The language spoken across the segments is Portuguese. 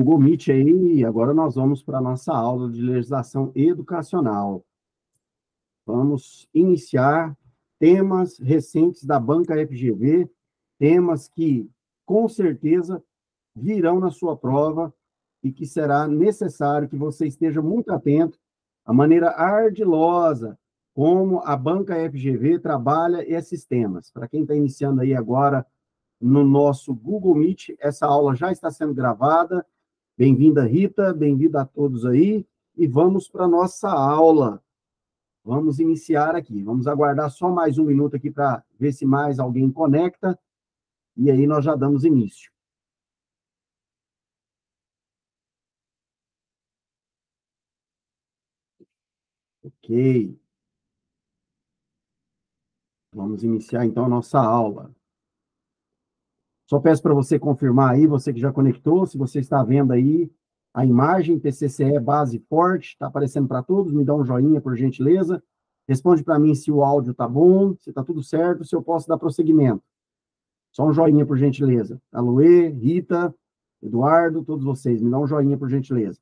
Google Meet aí, e agora nós vamos para a nossa aula de legislação educacional. Vamos iniciar temas recentes da banca FGV, temas que, com certeza, virão na sua prova e que será necessário que você esteja muito atento à maneira ardilosa como a banca FGV trabalha esses temas. Para quem está iniciando aí agora no nosso Google Meet, essa aula já está sendo gravada. Bem-vinda, Rita, bem-vinda a todos aí, e vamos para a nossa aula. Vamos iniciar aqui, vamos aguardar só mais um minuto aqui para ver se mais alguém conecta, e aí nós já damos início. Ok. Vamos iniciar então a nossa aula. Só peço para você confirmar aí, você que já conectou, se você está vendo aí a imagem TCCE Base Forte, está aparecendo para todos, me dá um joinha, por gentileza. Responde para mim se o áudio está bom, se está tudo certo, se eu posso dar prosseguimento. Só um joinha, por gentileza. Aloê, Rita, Eduardo, todos vocês, me dá um joinha, por gentileza.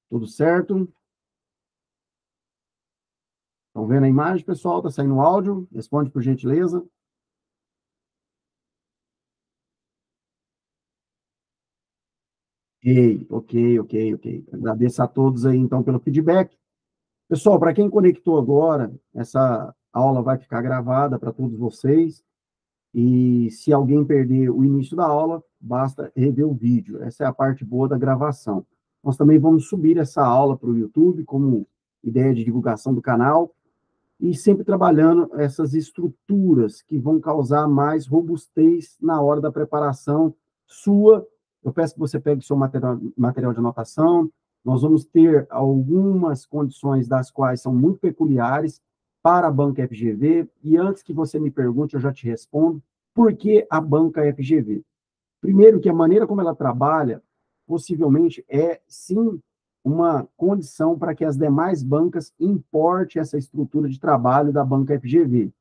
Tudo certo? Estão vendo a imagem, pessoal? Está saindo o áudio? Responde, por gentileza. Ok. Agradeço a todos aí, então, pelo feedback. Pessoal, para quem conectou agora, essa aula vai ficar gravada para todos vocês. E se alguém perder o início da aula, basta rever o vídeo. Essa é a parte boa da gravação. Nós também vamos subir essa aula para o YouTube como ideia de divulgação do canal e sempre trabalhando essas estruturas que vão causar mais robustez na hora da preparação sua. Eu peço que você pegue seu material de anotação. Nós vamos ter algumas condições das quais são muito peculiares para a banca FGV, e antes que você me pergunte, eu já te respondo, por que a banca FGV? Primeiro, que a maneira como ela trabalha, possivelmente, é, sim, uma condição para que as demais bancas importem essa estrutura de trabalho da banca FGV.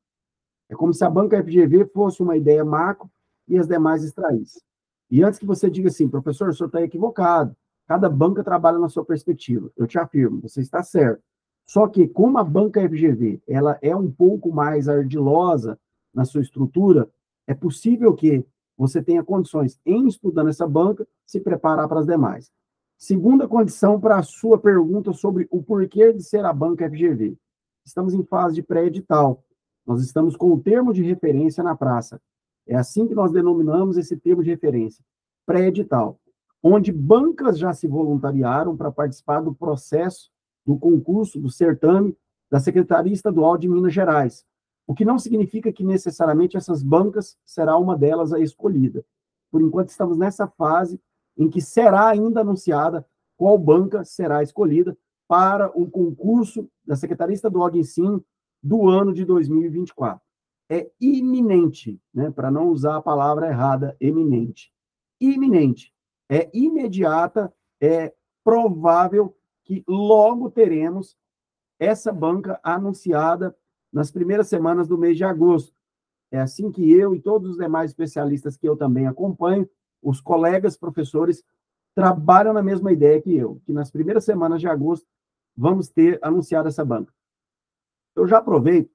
É como se a banca FGV fosse uma ideia macro e as demais extraíssem. E antes que você diga assim, professor, o senhor está equivocado, cada banca trabalha na sua perspectiva. Eu te afirmo, você está certo. Só que, como a banca FGV ela é um pouco mais ardilosa na sua estrutura, é possível que você tenha condições, em estudando essa banca, se preparar para as demais. Segunda condição para a sua pergunta sobre o porquê de ser a banca FGV. Estamos em fase de pré-edital. Nós estamos com o termo de referência na praça. É assim que nós denominamos esse termo de referência, pré-edital, onde bancas já se voluntariaram para participar do processo, do concurso, do certame da Secretaria Estadual de Minas Gerais, o que não significa que necessariamente essas bancas será uma delas a escolhida. Por enquanto, estamos nessa fase em que será ainda anunciada qual banca será escolhida para o concurso da Secretaria Estadual de Ensino do ano de 2024. É iminente, né, para não usar a palavra errada, eminente. Iminente. É imediata, é provável que logo teremos essa banca anunciada nas primeiras semanas do mês de agosto. É assim que eu e todos os demais especialistas que eu também acompanho, os colegas professores, trabalham na mesma ideia que eu, que nas primeiras semanas de agosto vamos ter anunciado essa banca. Eu já aproveito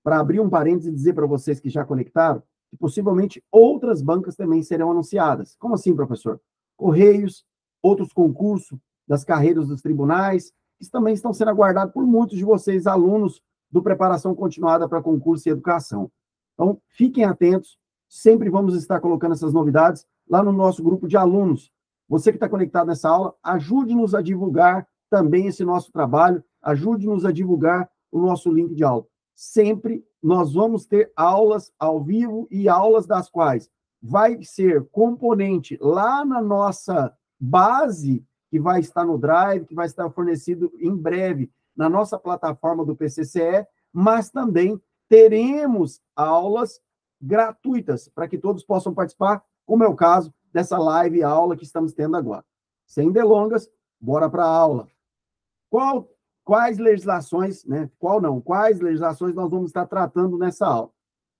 para abrir um parênteses e dizer para vocês que já conectaram que possivelmente outras bancas também serão anunciadas. Como assim, professor? Correios, outros concursos das carreiras dos tribunais, que também estão sendo aguardados por muitos de vocês, alunos do Preparação Continuada para Concurso e Educação. Então, fiquem atentos, sempre vamos estar colocando essas novidades lá no nosso grupo de alunos. Você que está conectado nessa aula, ajude-nos a divulgar também esse nosso trabalho, ajude-nos a divulgar o nosso link de aula. Sempre nós vamos ter aulas ao vivo e aulas das quais vai ser componente lá na nossa base, que vai estar no Drive, que vai estar fornecido em breve na nossa plataforma do PCCE, mas também teremos aulas gratuitas para que todos possam participar, como é o caso dessa live aula que estamos tendo agora. Sem delongas, bora para a aula. Quais legislações, né? Quais legislações nós vamos estar tratando nessa aula?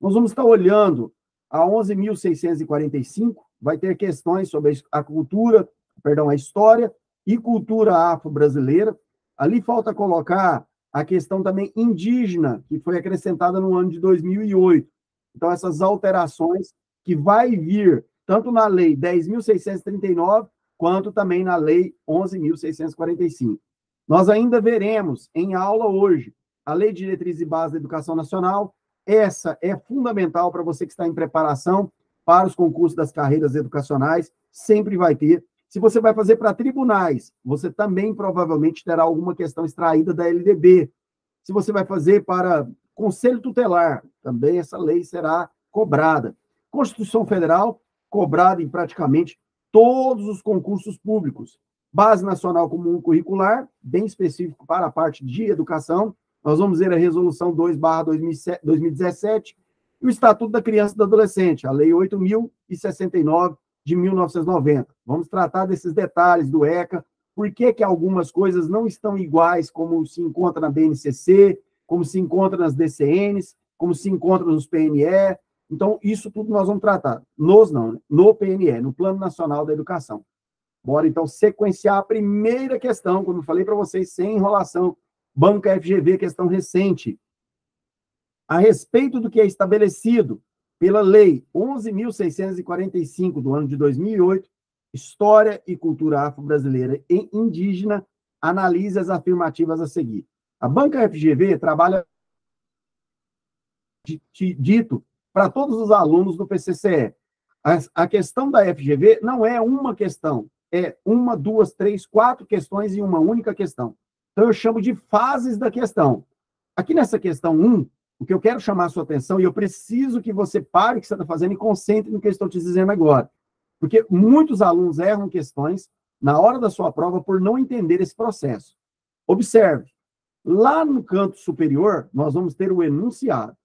Nós vamos estar olhando a 11.645 vai ter questões sobre a cultura, perdão, a história e cultura afro-brasileira. Ali falta colocar a questão também indígena, que foi acrescentada no ano de 2008. Então, essas alterações que vai vir tanto na Lei 10.639, quanto também na Lei 11.645. Nós ainda veremos em aula hoje a Lei de Diretrizes e Bases da Educação Nacional. Essa é fundamental para você que está em preparação para os concursos das carreiras educacionais, sempre vai ter. Se você vai fazer para tribunais, você também provavelmente terá alguma questão extraída da LDB. Se você vai fazer para Conselho Tutelar, também essa lei será cobrada. Constituição Federal, cobrada em praticamente todos os concursos públicos. Base Nacional Comum Curricular, bem específico para a parte de educação. Nós vamos ver a Resolução 2/2017 e o Estatuto da Criança e do Adolescente, a Lei 8.069 de 1990. Vamos tratar desses detalhes do ECA, por que algumas coisas não estão iguais como se encontra na BNCC, como se encontra nas DCNs, como se encontra nos PNE. Então, isso tudo nós vamos tratar. No PNE, no Plano Nacional da Educação. Bora, então, sequenciar a primeira questão, como eu falei para vocês, sem enrolação. Banca FGV, questão recente. A respeito do que é estabelecido pela Lei 11.645, do ano de 2008, História e Cultura Afro-Brasileira e Indígena, analise as afirmativas a seguir. A Banca FGV trabalha dito para todos os alunos do PCCE. A questão da FGV não é uma questão, é 1, 2, 3, 4 questões em uma única questão. Então, eu chamo de fases da questão. Aqui nessa questão 1, o que eu quero chamar a sua atenção, e eu preciso que você pare o que você está fazendo e concentre no que eu estou te dizendo agora. Porque muitos alunos erram questões na hora da sua prova por não entender esse processo. Observe, lá no canto superior, nós vamos ter o enunciado.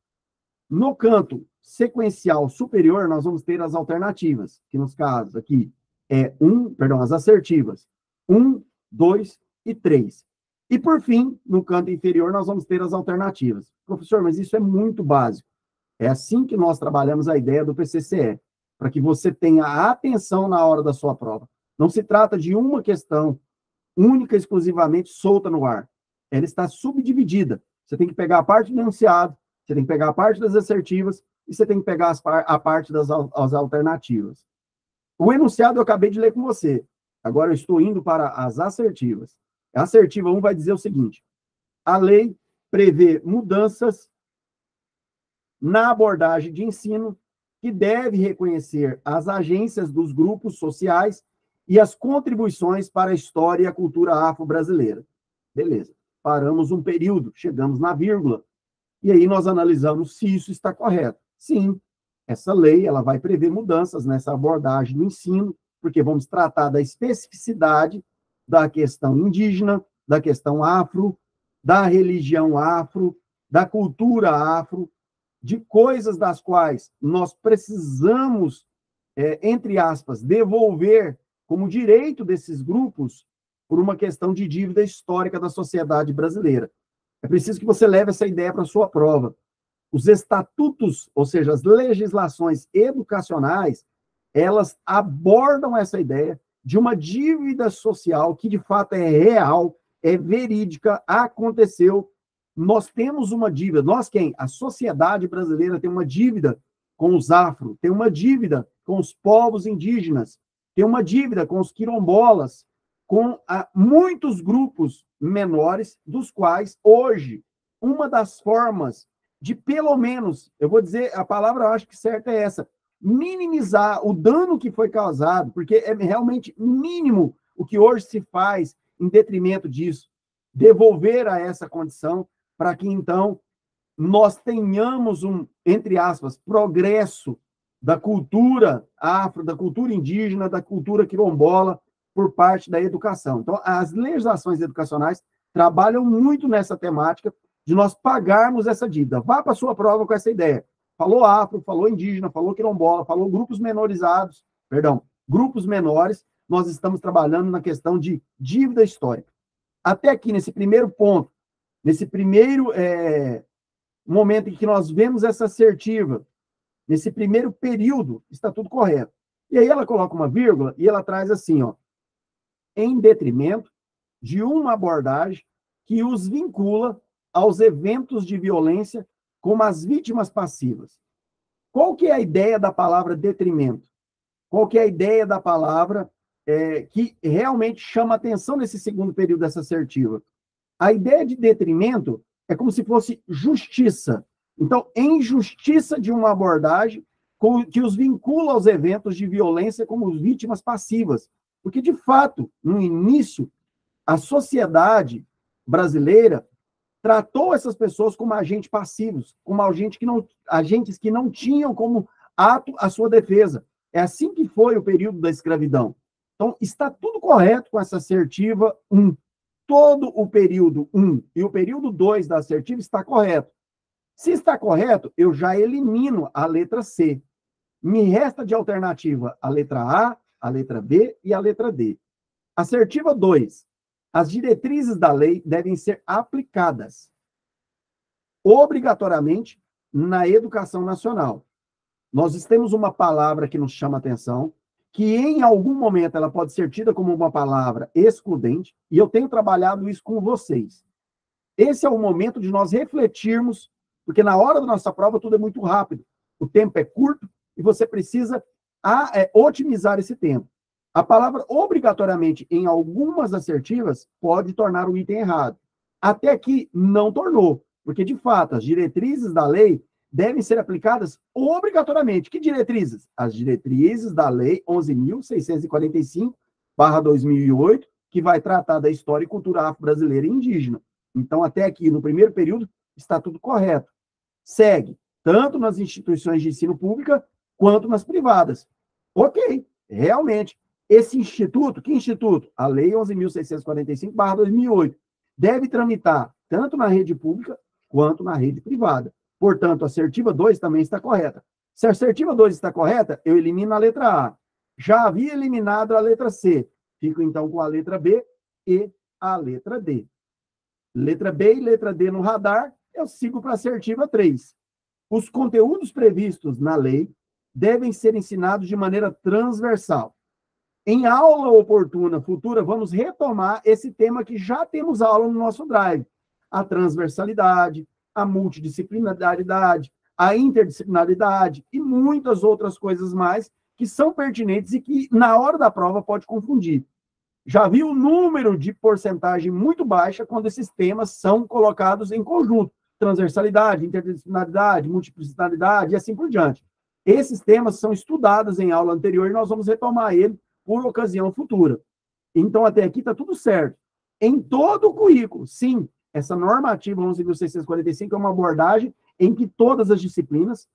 No canto sequencial superior, nós vamos ter as alternativas, que nos casos aqui as assertivas. 1, 2 e 3. E, por fim, no canto inferior, nós vamos ter as alternativas. Professor, mas isso é muito básico. É assim que nós trabalhamos a ideia do PCCE, para que você tenha atenção na hora da sua prova. Não se trata de uma questão única, exclusivamente solta no ar. Ela está subdividida. Você tem que pegar a parte do enunciado, você tem que pegar a parte das assertivas e você tem que pegar a parte das alternativas. O enunciado eu acabei de ler com você. Agora eu estou indo para as assertivas. A assertiva 1 vai dizer o seguinte: a lei prevê mudanças na abordagem de ensino que deve reconhecer as agências dos grupos sociais e as contribuições para a história e a cultura afro-brasileira. Beleza. Paramos um período, chegamos na vírgula, e aí nós analisamos se isso está correto. Sim, essa lei ela vai prever mudanças nessa abordagem do ensino, porque vamos tratar da especificidade da questão indígena, da questão afro, da religião afro, da cultura afro, de coisas das quais nós precisamos, entre aspas, devolver como direito desses grupos por uma questão de dívida histórica da sociedade brasileira. É preciso que você leve essa ideia para a sua prova. Os estatutos, ou seja, as legislações educacionais, elas abordam essa ideia de uma dívida social que, de fato, é real, é verídica, aconteceu. Nós temos uma dívida. Nós quem? A sociedade brasileira tem uma dívida com os afro, tem uma dívida com os povos indígenas, tem uma dívida com os quilombolas, com muitos grupos menores, dos quais, hoje, uma das formas de, pelo menos, eu vou dizer, a palavra eu acho que certa é essa, minimizar o dano que foi causado, porque é realmente mínimo o que hoje se faz em detrimento disso, devolver a essa condição para que, então, nós tenhamos entre aspas, progresso da cultura afro, da cultura indígena, da cultura quilombola, por parte da educação. Então, as legislações educacionais trabalham muito nessa temática de nós pagarmos essa dívida. Vá para a sua prova com essa ideia. Falou afro, falou indígena, falou quilombola, falou grupos menores, nós estamos trabalhando na questão de dívida histórica. Até aqui, nesse primeiro ponto, nesse primeiro momento em que nós vemos essa assertiva, nesse primeiro período, está tudo correto. E aí ela coloca uma vírgula e ela traz assim, ó, em detrimento de uma abordagem que os vincula aos eventos de violência como as vítimas passivas. Qual que é a ideia da palavra detrimento? Qual que é a ideia da palavra que realmente chama atenção nesse segundo período dessa assertiva? A ideia de detrimento é como se fosse justiça. Então, em justiça de uma abordagem que os vincula aos eventos de violência como vítimas passivas. Porque, de fato, no início, a sociedade brasileira tratou essas pessoas como agentes passivos, como agentes que não tinham como ato a sua defesa. É assim que foi o período da escravidão. Então, está tudo correto com essa assertiva 1. Todo o período 1 e o período 2 da assertiva está correto. Se está correto, eu já elimino a letra C. Me resta de alternativa a letra A, a letra B e a letra D. Assertiva 2. As diretrizes da lei devem ser aplicadas obrigatoriamente na educação nacional. Nós temos uma palavra que nos chama atenção, que em algum momento ela pode ser tida como uma palavra excludente, e eu tenho trabalhado isso com vocês. Esse é o momento de nós refletirmos, porque na hora da nossa prova tudo é muito rápido, o tempo é curto e você precisa otimizar esse tempo. A palavra obrigatoriamente em algumas assertivas pode tornar o item errado. Até aqui não tornou, porque de fato as diretrizes da lei devem ser aplicadas obrigatoriamente. Que diretrizes? As diretrizes da Lei 11.645/2008, que vai tratar da história e cultura afro-brasileira e indígena. Então, até aqui, no primeiro período, está tudo correto. Segue, tanto nas instituições de ensino pública, quanto nas privadas. Ok, realmente. Esse instituto, que instituto? A Lei 11.645/2008, deve tramitar tanto na rede pública, quanto na rede privada. Portanto, a assertiva 2 também está correta. Se a assertiva 2 está correta, eu elimino a letra A. Já havia eliminado a letra C. Fico, então, com a letra B e a letra D. Letra B e letra D no radar, eu sigo para a assertiva 3. Os conteúdos previstos na lei devem ser ensinados de maneira transversal. Em aula oportuna futura, vamos retomar esse tema que já temos aula no nosso drive. A transversalidade, a multidisciplinaridade, a interdisciplinaridade e muitas outras coisas mais que são pertinentes e que, na hora da prova, pode confundir. Já vi o número de porcentagem muito baixa quando esses temas são colocados em conjunto. Transversalidade, interdisciplinaridade, multidisciplinaridade e assim por diante. Esses temas são estudados em aula anterior e nós vamos retomar ele por ocasião futura. Então, até aqui está tudo certo. Em todo o currículo, sim, essa normativa 11.645 é uma abordagem em que todas as disciplinas,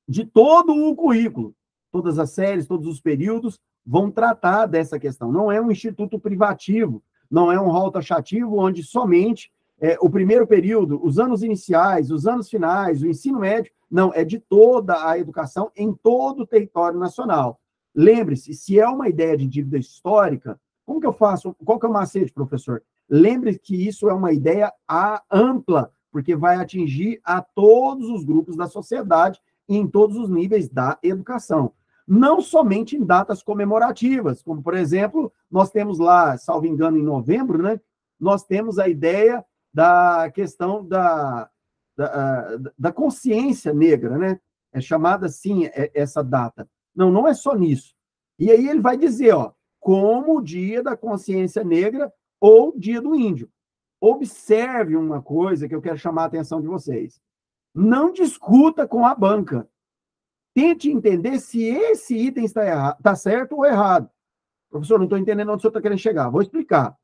de todo o currículo, todas as séries, todos os períodos, vão tratar dessa questão. Não é um instituto privativo, não é um rol taxativo onde somente o primeiro período, os anos iniciais, os anos finais, o ensino médio, não, é de toda a educação em todo o território nacional. Lembre-se, se é uma ideia de dívida histórica, como que eu faço? Qual que é o macete, professor? Lembre-se que isso é uma ideia ampla, porque vai atingir a todos os grupos da sociedade e em todos os níveis da educação. Não somente em datas comemorativas, como, por exemplo, nós temos lá, salvo engano, em novembro, né? Nós temos a ideia da questão da consciência negra, né? É chamada assim essa data. Não, não é só nisso. E aí ele vai dizer, ó, como o Dia da Consciência Negra ou Dia do Índio. Observe uma coisa que eu quero chamar a atenção de vocês. Não discuta com a banca. Tente entender se esse item está certo ou errado. Professor, não estou entendendo onde o senhor está querendo chegar. Vou explicar.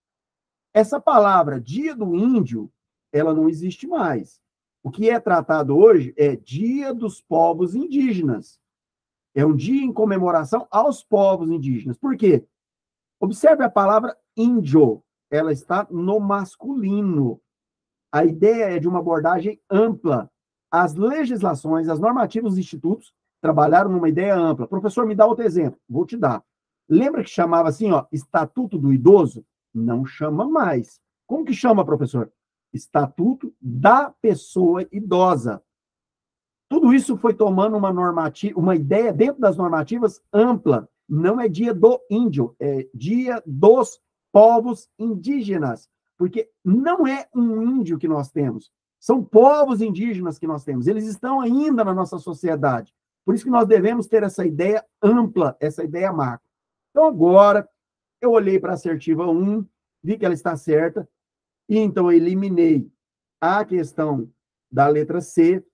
Essa palavra Dia do Índio, ela não existe mais. O que é tratado hoje é Dia dos Povos Indígenas. É um dia em comemoração aos povos indígenas. Por quê? Observe a palavra índio. Ela está no masculino. A ideia é de uma abordagem ampla. As legislações, as normativas dos institutos trabalharam numa ideia ampla. Professor, me dá outro exemplo. Vou te dar. Lembra que chamava assim, ó, Estatuto do Idoso? Não chama mais. Como que chama, professor? Estatuto da Pessoa Idosa. Tudo isso foi tomando uma ideia dentro das normativas ampla. Não é dia do índio, é dia dos povos indígenas. Porque não é um índio que nós temos, são povos indígenas que nós temos. Eles estão ainda na nossa sociedade. Por isso que nós devemos ter essa ideia ampla, essa ideia macro. Então, agora, eu olhei para a assertiva 1, vi que ela está certa, e então eu eliminei a questão da letra C,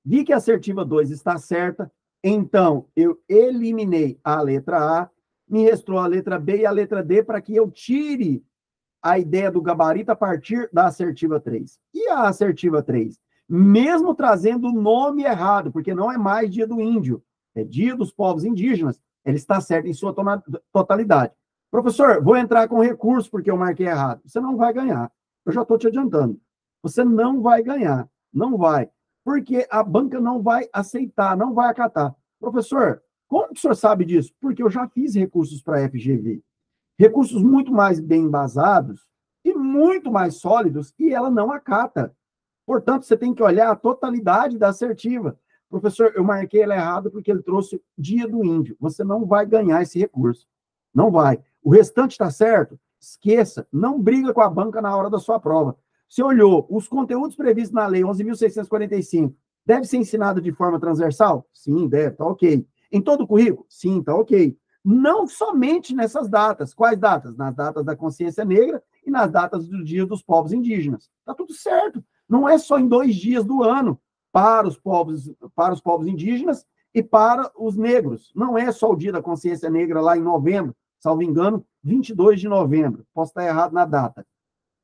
vi que a assertiva 2 está certa, então eu eliminei a letra A, me restou a letra B e a letra D para que eu tire a ideia do gabarito a partir da assertiva 3. E a assertiva 3? Mesmo trazendo o nome errado, porque não é mais dia do índio, é dia dos povos indígenas, ele está certo em sua totalidade. Professor, vou entrar com recurso porque eu marquei errado. Você não vai ganhar. Eu já estou te adiantando. Você não vai ganhar. Não vai. Porque a banca não vai aceitar, não vai acatar. Professor, como que o senhor sabe disso? Porque eu já fiz recursos para a FGV. Recursos muito mais bem embasados e muito mais sólidos, e ela não acata. Portanto, você tem que olhar a totalidade da assertiva. Professor, eu marquei ela errado porque ele trouxe dia do índio. Você não vai ganhar esse recurso. Não vai. O restante está certo? Esqueça. Não briga com a banca na hora da sua prova. Você olhou os conteúdos previstos na lei 11.645, deve ser ensinado de forma transversal? Sim, deve, está ok. Em todo o currículo? Sim, está ok. Não somente nessas datas. Quais datas? Nas datas da consciência negra e nas datas do Dia dos Povos Indígenas. Está tudo certo. Não é só em 2 dias do ano para os povos indígenas e para os negros. Não é só o Dia da Consciência Negra lá em novembro, salvo engano, 22 de novembro. Posso estar errado na data.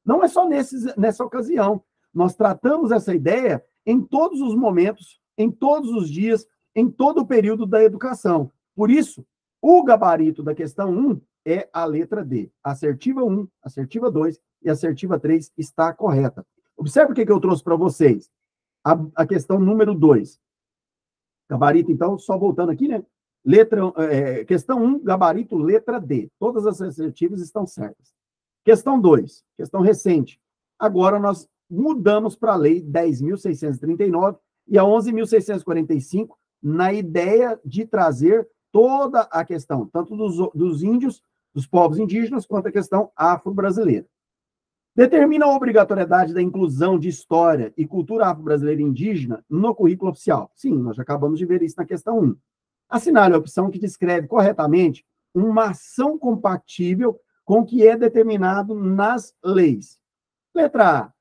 Não é só nessa ocasião. Nós tratamos essa ideia em todos os momentos, em todos os dias, em todo o período da educação. Por isso, o gabarito da questão 1 é a letra D. Assertiva 1, assertiva 2 e assertiva 3 está correta. Observe o que eu trouxe para vocês. A questão número 2. Gabarito, então, só voltando aqui, né? Questão 1, gabarito, letra D. Todas as assertivas estão certas. Questão 2, questão recente. Agora nós mudamos para a lei 10.639 e a 11.645 na ideia de trazer toda a questão, tanto dos índios, dos povos indígenas, quanto a questão afro-brasileira. Determina a obrigatoriedade da inclusão de história e cultura afro-brasileira e indígena no currículo oficial. Sim, nós já acabamos de ver isso na questão 1. Assinale a opção que descreve corretamente uma ação compatível com o que é determinado nas leis. Letra A.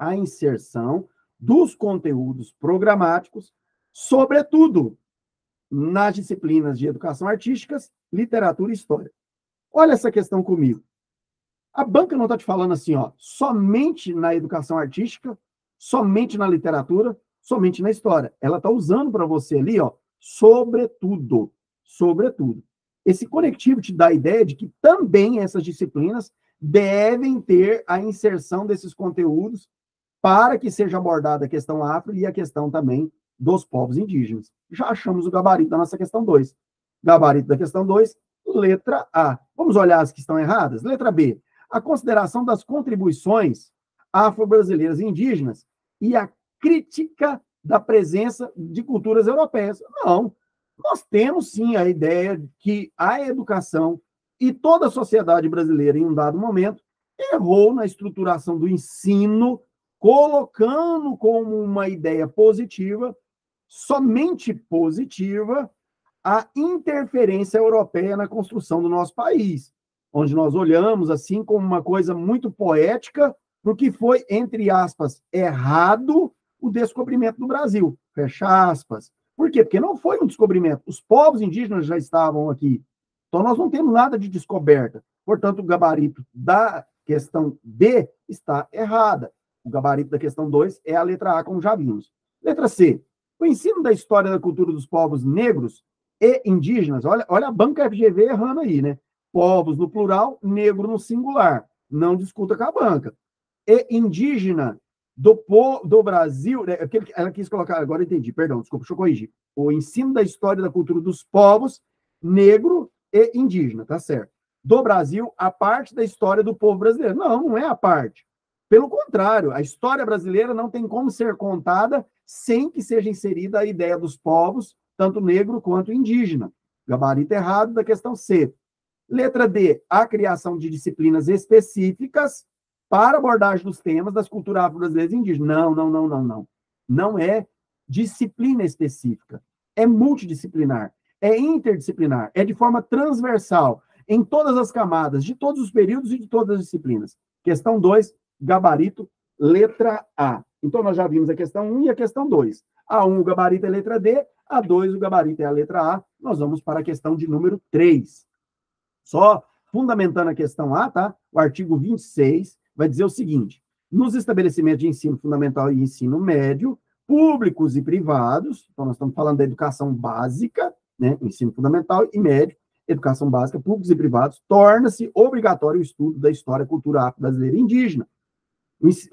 A inserção dos conteúdos programáticos, sobretudo nas disciplinas de educação artísticas, literatura e história. Olha essa questão comigo. A banca não está te falando assim, ó, somente na educação artística, somente na literatura, somente na história. Ela está usando para você ali, ó, sobretudo. Sobretudo. Esse conectivo te dá a ideia de que também essas disciplinas devem ter a inserção desses conteúdos para que seja abordada a questão afro e a questão também dos povos indígenas. Já achamos o gabarito da nossa questão 2. Gabarito da questão 2, letra A. Vamos olhar as que estão erradas? Letra B. A consideração das contribuições afro-brasileiras e indígenas e a crítica da presença de culturas europeias. Não. Nós temos, sim, a ideia de que a educação e toda a sociedade brasileira, em um dado momento, errou na estruturação do ensino, colocando como uma ideia positiva, somente positiva, a interferência europeia na construção do nosso país, onde nós olhamos assim como uma coisa muito poética, porque foi, entre aspas, errado o descobrimento do Brasil, fecha aspas. Por quê? Porque não foi um descobrimento. Os povos indígenas já estavam aqui. Então, nós não temos nada de descoberta. Portanto, o gabarito da questão B está errada. O gabarito da questão 2 é a letra A, como já vimos. Letra C. O ensino da história da cultura dos povos negros e indígenas. Olha a banca FGV errando aí, né? Povos no plural, negro no singular. Não discuta com a banca. E indígena do Brasil, né, ela quis colocar, agora eu entendi, perdão, desculpa, deixa eu corrigir. O ensino da história da cultura dos povos negro e indígena, tá certo? Do Brasil, a parte da história do povo brasileiro. Não, não é a parte. Pelo contrário, a história brasileira não tem como ser contada sem que seja inserida a ideia dos povos, tanto negro quanto indígena. Gabarito errado da questão C. Letra D, a criação de disciplinas específicas para abordagem dos temas das culturas afro-brasileiras e indígenas. Não. Não é disciplina específica. É multidisciplinar. É interdisciplinar. É de forma transversal, em todas as camadas, de todos os períodos e de todas as disciplinas. Questão 2, gabarito, letra A. Então, nós já vimos a questão 1 e a questão 2. A1, o gabarito é a letra D. A2, o gabarito é a letra A. Nós vamos para a questão de número 3. Só fundamentando a questão A, tá? O artigo 26 vai dizer o seguinte: nos estabelecimentos de ensino fundamental e ensino médio, públicos e privados, então nós estamos falando da educação básica, né? Ensino fundamental e médio, educação básica, públicos e privados, torna-se obrigatório o estudo da história e cultura afro-brasileira e indígena.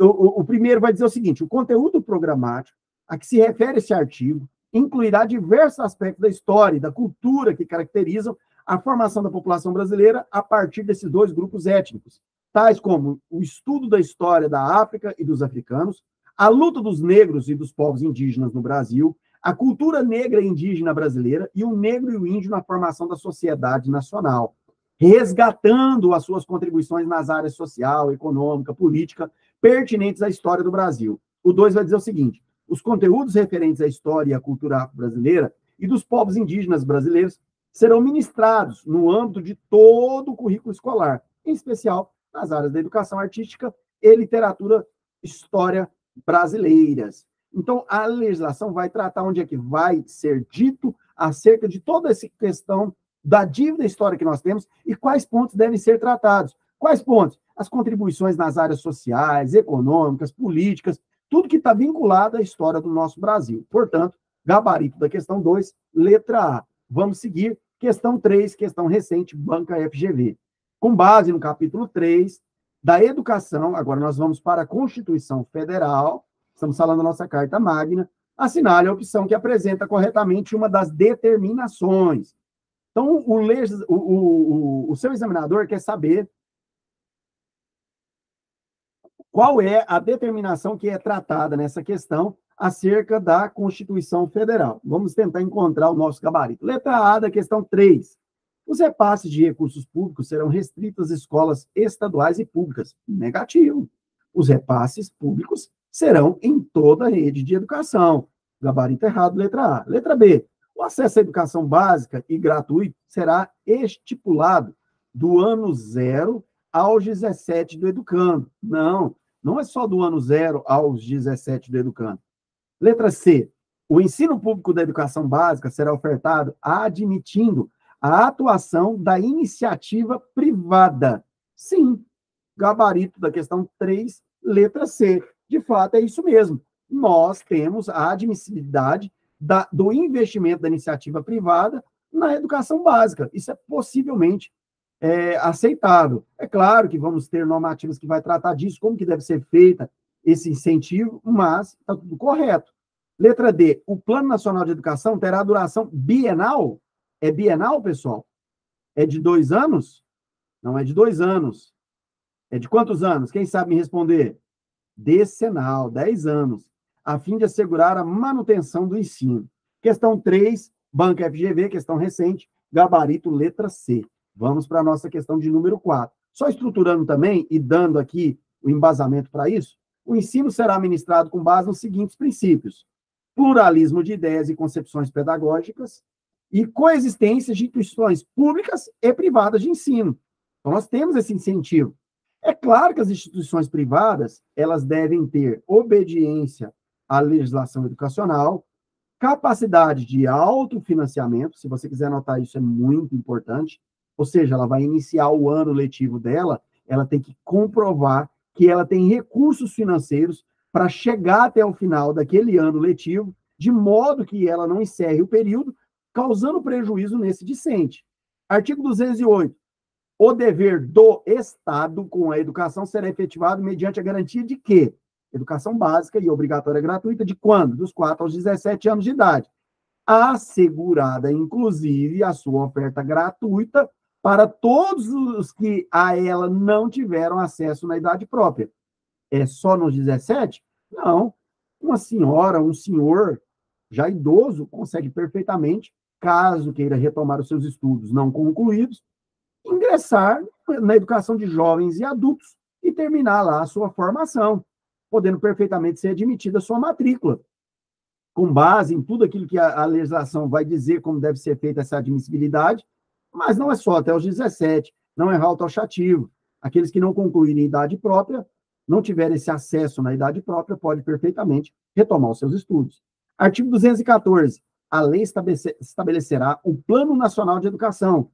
O primeiro vai dizer o seguinte: o conteúdo programático a que se refere esse artigo incluirá diversos aspectos da história e da cultura que caracterizam a formação da população brasileira a partir desses dois grupos étnicos, tais como o estudo da história da África e dos africanos, a luta dos negros e dos povos indígenas no Brasil, a cultura negra e indígena brasileira e o negro e o índio na formação da sociedade nacional, resgatando as suas contribuições nas áreas social, econômica, política, pertinentes à história do Brasil. O 2 vai dizer o seguinte: os conteúdos referentes à história e à cultura afro-brasileira e dos povos indígenas brasileiros serão ministrados no âmbito de todo o currículo escolar, em especial nas áreas da educação artística e literatura, história brasileiras. Então, a legislação vai tratar onde é que vai ser dito acerca de toda essa questão da dívida histórica que nós temos e quais pontos devem ser tratados. Quais pontos? As contribuições nas áreas sociais, econômicas, políticas, tudo que está vinculado à história do nosso Brasil. Portanto, gabarito da questão 2, letra A. Vamos seguir. Questão 3, questão recente, banca FGV. Com base no capítulo 3 da educação, agora nós vamos para a Constituição Federal, estamos falando da nossa Carta Magna, assinale a opção que apresenta corretamente uma das determinações. Então, o seu examinador quer saber qual é a determinação que é tratada nessa questão acerca da Constituição Federal. Vamos tentar encontrar o nosso gabarito. Letra A da questão 3. Os repasses de recursos públicos serão restritos às escolas estaduais e públicas. Negativo. Os repasses públicos serão em toda a rede de educação. Gabarito errado, letra A. Letra B. O acesso à educação básica e gratuita será estipulado do ano 0 aos 17 do educando. Não é só do ano 0 aos 17 do educando. Letra C. O ensino público da educação básica será ofertado admitindo a atuação da iniciativa privada. Sim, gabarito da questão 3, letra C. De fato, é isso mesmo. Nós temos a admissibilidade do investimento da iniciativa privada na educação básica. Isso é possivelmente aceitável. É claro que vamos ter normativas que vai tratar disso, como que deve ser feita esse incentivo, mas está tudo correto. Letra D, o Plano Nacional de Educação terá duração bienal? É bienal, pessoal? É de 2 anos? Não é de 2 anos. É de quantos anos? Quem sabe me responder? Decenal, 10 anos, a fim de assegurar a manutenção do ensino. Questão 3, banca FGV, questão recente, gabarito, letra C. Vamos para a nossa questão de número 4. Só estruturando também e dando aqui o embasamento para isso, o ensino será ministrado com base nos seguintes princípios: pluralismo de ideias e concepções pedagógicas e coexistência de instituições públicas e privadas de ensino. Então, nós temos esse incentivo. É claro que as instituições privadas, elas devem ter obediência à legislação educacional, capacidade de autofinanciamento, se você quiser anotar isso, é muito importante, ou seja, ela vai iniciar o ano letivo dela, ela tem que comprovar que ela tem recursos financeiros para chegar até o final daquele ano letivo, de modo que ela não encerre o período, causando prejuízo nesse discente. Artigo 208. O dever do Estado com a educação será efetivado mediante a garantia de que? Educação básica e obrigatória gratuita de quando? Dos 4 aos 17 anos de idade. Assegurada, inclusive, a sua oferta gratuita para todos os que a ela não tiveram acesso na idade própria. É só nos 17? Não. uma senhora, um senhor já idoso consegue perfeitamente, caso queira retomar os seus estudos não concluídos, ingressar na educação de jovens e adultos e terminar lá a sua formação, podendo perfeitamente ser admitida a sua matrícula, com base em tudo aquilo que a legislação vai dizer como deve ser feita essa admissibilidade, mas não é só até os 17, não é taxativo. Aqueles que não concluírem idade própria, não tiverem esse acesso na idade própria, pode perfeitamente retomar os seus estudos. Artigo 214. A lei estabelecerá o Plano Nacional de Educação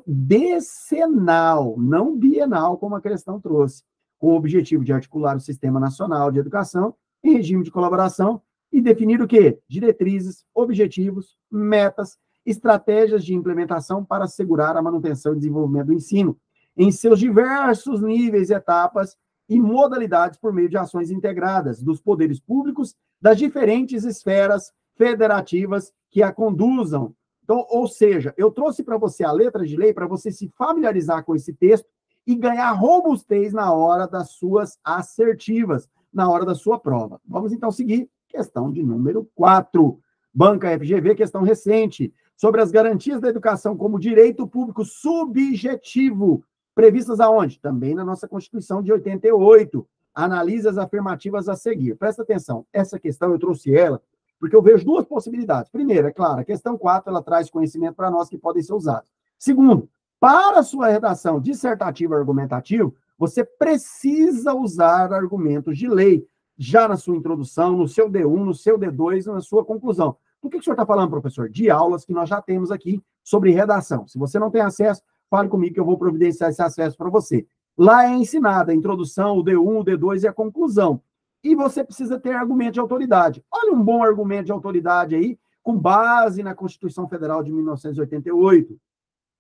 decenal, não bienal, como a questão trouxe, com o objetivo de articular o Sistema Nacional de Educação em regime de colaboração e definir o quê? Diretrizes, objetivos, metas, estratégias de implementação para assegurar a manutenção e desenvolvimento do ensino em seus diversos níveis, etapas e modalidades por meio de ações integradas dos poderes públicos das diferentes esferas federativas que a conduzam. Então, ou seja, eu trouxe para você a letra de lei para você se familiarizar com esse texto e ganhar robustez na hora das suas assertivas, na hora da sua prova. Vamos então seguir, questão de número 4. Banca FGV, questão recente, sobre as garantias da educação como direito público subjetivo, previstas aonde? Também na nossa Constituição de 88. Analise as afirmativas a seguir. Presta atenção, essa questão eu trouxe ela porque eu vejo duas possibilidades. Primeiro, é claro, a questão 4, ela traz conhecimento para nós que podem ser usados. Segundo, para a sua redação dissertativa argumentativa, você precisa usar argumentos de lei, já na sua introdução, no seu D1, no seu D2, na sua conclusão. Por que o senhor está falando, professor? De aulas que nós já temos aqui sobre redação. Se você não tem acesso, fale comigo que eu vou providenciar esse acesso para você. Lá é ensinada a introdução, o D1, o D2 e a conclusão. E você precisa ter argumento de autoridade. Olha um bom argumento de autoridade aí, com base na Constituição Federal de 1988.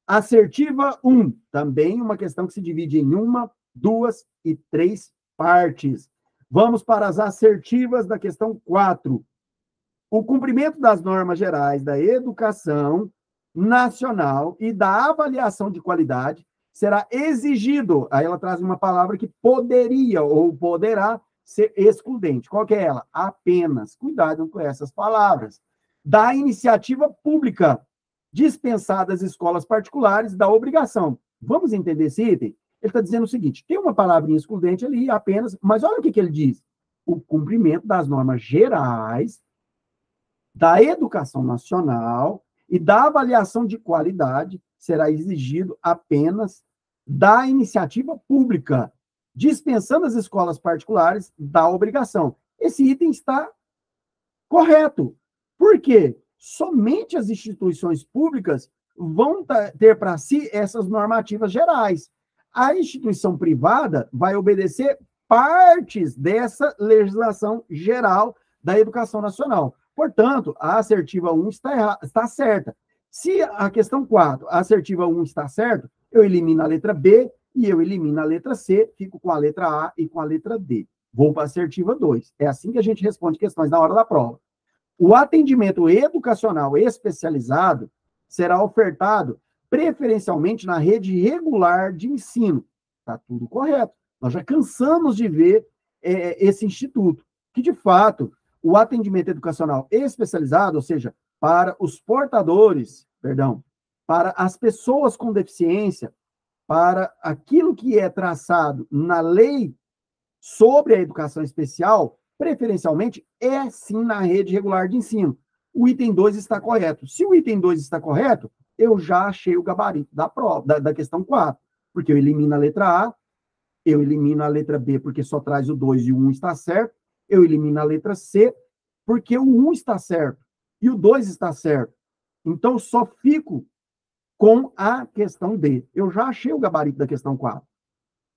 Assertiva 1, também uma questão que se divide em 1, 2 e 3 partes. Vamos para as assertivas da questão 4. O cumprimento das normas gerais da educação nacional e da avaliação de qualidade será exigido, aí ela traz uma palavra que poderia ou poderá ser excludente. Qual que é ela? Apenas. Cuidado com essas palavras. Da iniciativa pública, dispensadas escolas particulares da obrigação. Vamos entender esse item? Ele está dizendo o seguinte, tem uma palavrinha excludente ali, apenas, mas olha o que ele diz. O cumprimento das normas gerais da educação nacional e da avaliação de qualidade será exigido apenas da iniciativa pública, dispensando as escolas particulares da obrigação. Esse item está correto. Por quê? Somente as instituições públicas vão ter para si essas normativas gerais. A instituição privada vai obedecer partes dessa legislação geral da educação nacional. Portanto, a assertiva 1 está certa. Se a questão 4, a assertiva 1 está certa, eu elimino a letra B e eu elimino a letra C, fico com a letra A e com a letra D. Vou para a assertiva 2. É assim que a gente responde questões na hora da prova. O atendimento educacional especializado será ofertado preferencialmente na rede regular de ensino. Está tudo correto. Nós já cansamos de ver esse instituto, que, de fato, o atendimento educacional especializado, ou seja, para os portadores, para as pessoas com deficiência, para aquilo que é traçado na lei sobre a educação especial, preferencialmente, é sim na rede regular de ensino. O item 2 está correto. Se o item 2 está correto, eu já achei o gabarito da prova, da questão 4, porque eu elimino a letra A, eu elimino a letra B, porque só traz o 2 e o 1 está certo, eu elimino a letra C, porque o 1 está certo e o 2 está certo. Então, só fico com a questão D. Eu já achei o gabarito da questão 4.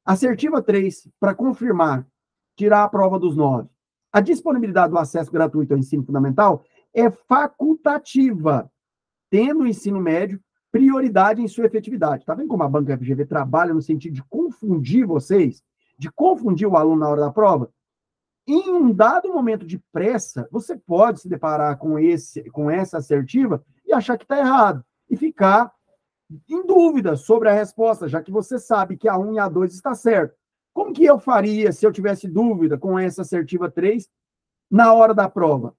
Assertiva 3, para confirmar, tirar a prova dos 9. A disponibilidade do acesso gratuito ao ensino fundamental é facultativa, tendo o ensino médio prioridade em sua efetividade. Está vendo como a Banca FGV trabalha no sentido de confundir vocês? De confundir o aluno na hora da prova? Em um dado momento de pressa, você pode se deparar com essa assertiva e achar que está errado, e ficar em dúvida sobre a resposta, já que você sabe que a 1 e a 2 está certo. Como que eu faria se eu tivesse dúvida com essa assertiva 3 na hora da prova?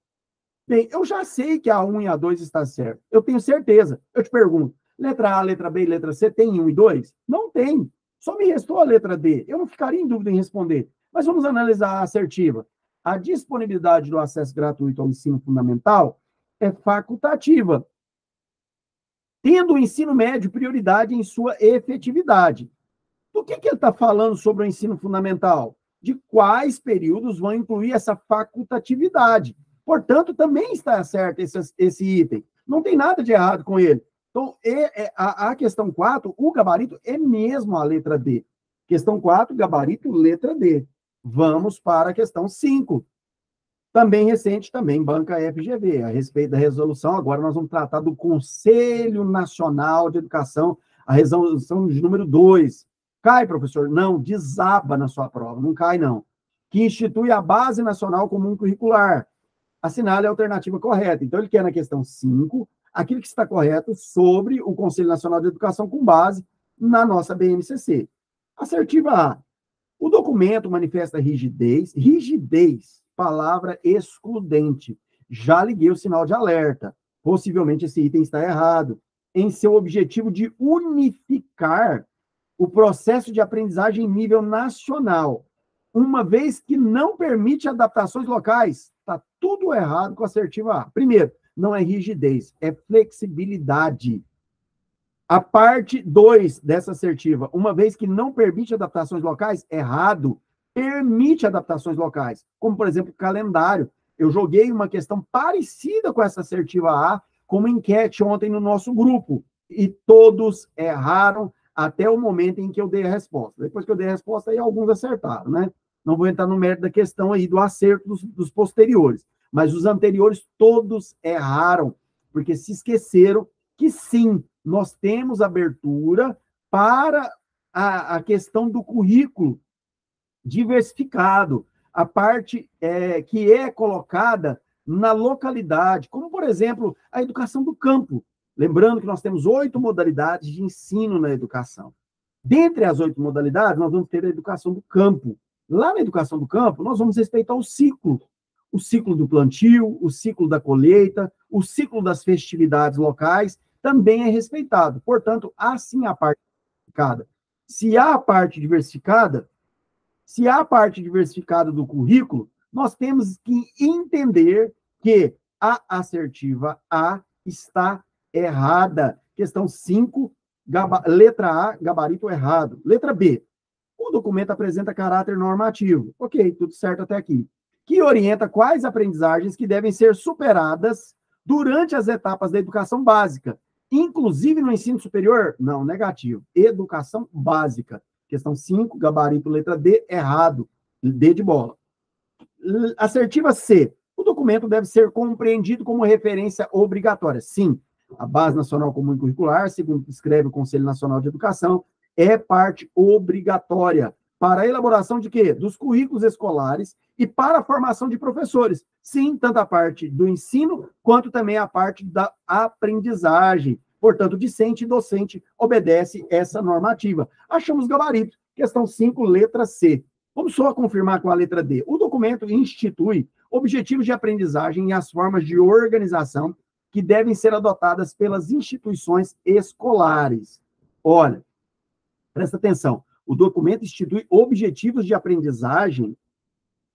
Bem, eu já sei que a 1 e a 2 está certo. Eu tenho certeza. Eu te pergunto, letra A, letra B e letra C tem 1 e 2? Não tem. Só me restou a letra D. Eu não ficaria em dúvida em responder. Mas vamos analisar a assertiva. A disponibilidade do acesso gratuito ao ensino fundamental é facultativa, tendo o ensino médio prioridade em sua efetividade. Do que ele está falando sobre o ensino fundamental? De quais períodos vão incluir essa facultatividade. Portanto, também está certo esse item. Não tem nada de errado com ele. Então, a questão 4, o gabarito é mesmo a letra D. Questão 4, gabarito, letra D. Vamos para a questão 5. Também recente, também banca FGV. A respeito da resolução, agora nós vamos tratar do Conselho Nacional de Educação, a resolução de número 2. Cai, professor? Não, desaba na sua prova, não cai, não. Que institui a Base Nacional Comum Curricular. Assinale a alternativa correta. Então, ele quer na questão 5, aquilo que está correto sobre o Conselho Nacional de Educação com base na nossa BNCC. Assertiva A. O documento manifesta rigidez, palavra excludente. Já liguei o sinal de alerta. Possivelmente esse item está errado. Em seu objetivo de unificar o processo de aprendizagem em nível nacional, uma vez que não permite adaptações locais. Está tudo errado com a assertiva A. Primeiro, não é rigidez, é flexibilidade. A parte 2 dessa assertiva, uma vez que não permite adaptações locais, errado, permite adaptações locais, como, por exemplo, calendário. Eu joguei uma questão parecida com essa assertiva A, como enquete ontem no nosso grupo, e todos erraram até o momento em que eu dei a resposta. Depois que eu dei a resposta, aí alguns acertaram, né? Não vou entrar no mérito da questão aí do acerto dos posteriores, mas os anteriores todos erraram, porque se esqueceram que sim, nós temos abertura para a questão do currículo diversificado, a parte que é colocada na localidade, como, por exemplo, a educação do campo. Lembrando que nós temos 8 modalidades de ensino na educação. Dentre as 8 modalidades, nós vamos ter a educação do campo. Lá na educação do campo, nós vamos respeitar o ciclo do plantio, o ciclo da colheita, o ciclo das festividades locais, também é respeitado. Portanto, há sim a parte diversificada. Se há a parte diversificada do currículo, nós temos que entender que a assertiva A está errada. Questão 5, letra A, gabarito errado. Letra B, o documento apresenta caráter normativo. Ok, tudo certo até aqui. Que orienta quais aprendizagens que devem ser superadas durante as etapas da educação básica, inclusive no ensino superior? Não, negativo. Educação básica. Questão 5, gabarito letra D, errado. D de bola. Assertiva C. O documento deve ser compreendido como referência obrigatória. Sim, a Base Nacional Comum Curricular, segundo escreve o Conselho Nacional de Educação, é parte obrigatória para a elaboração de quê? Dos currículos escolares e para a formação de professores. Sim, tanto a parte do ensino, quanto também a parte da aprendizagem. Portanto, discente e docente obedece essa normativa. Achamos gabarito. Questão 5, letra C. Vamos só confirmar com a letra D. O documento institui objetivos de aprendizagem e as formas de organização que devem ser adotadas pelas instituições escolares. Olha, presta atenção. O documento institui objetivos de aprendizagem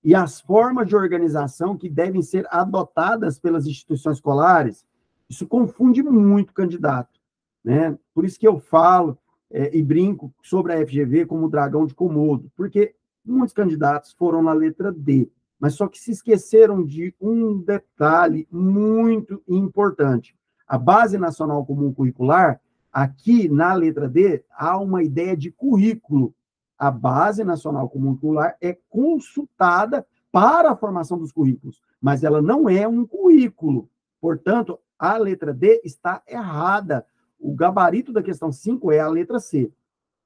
e as formas de organização que devem ser adotadas pelas instituições escolares. Isso confunde muito o candidato, né? Por isso que eu falo e brinco sobre a FGV como o dragão de Komodo, porque muitos candidatos foram na letra D, mas só que se esqueceram de um detalhe muito importante. A Base Nacional Comum Curricular, aqui na letra D, há uma ideia de currículo. A Base Nacional Comum Curricular é consultada para a formação dos currículos, mas ela não é um currículo. Portanto, a letra D está errada. O gabarito da questão 5 é a letra C.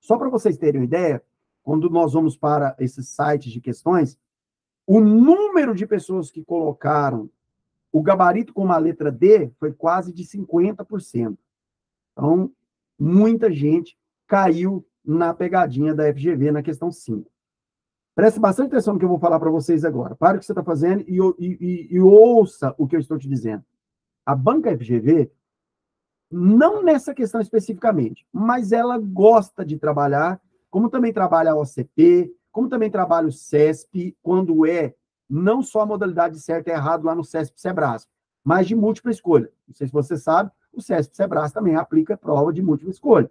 Só para vocês terem uma ideia, quando nós vamos para esses sites de questões, o número de pessoas que colocaram o gabarito com a letra D foi quase de 50%. Então, muita gente caiu na pegadinha da FGV na questão 5. Preste bastante atenção no que eu vou falar para vocês agora. Pare o que você está fazendo e ouça o que eu estou te dizendo. A banca FGV, não nessa questão especificamente, mas ela gosta de trabalhar, como também trabalha a OCP, como também trabalha o CESP, quando é não só a modalidade certa e errado lá no CESP-Sebrasp, mas de múltipla escolha. Não sei se você sabe, o CESP-Sebrasp também aplica prova de múltipla escolha.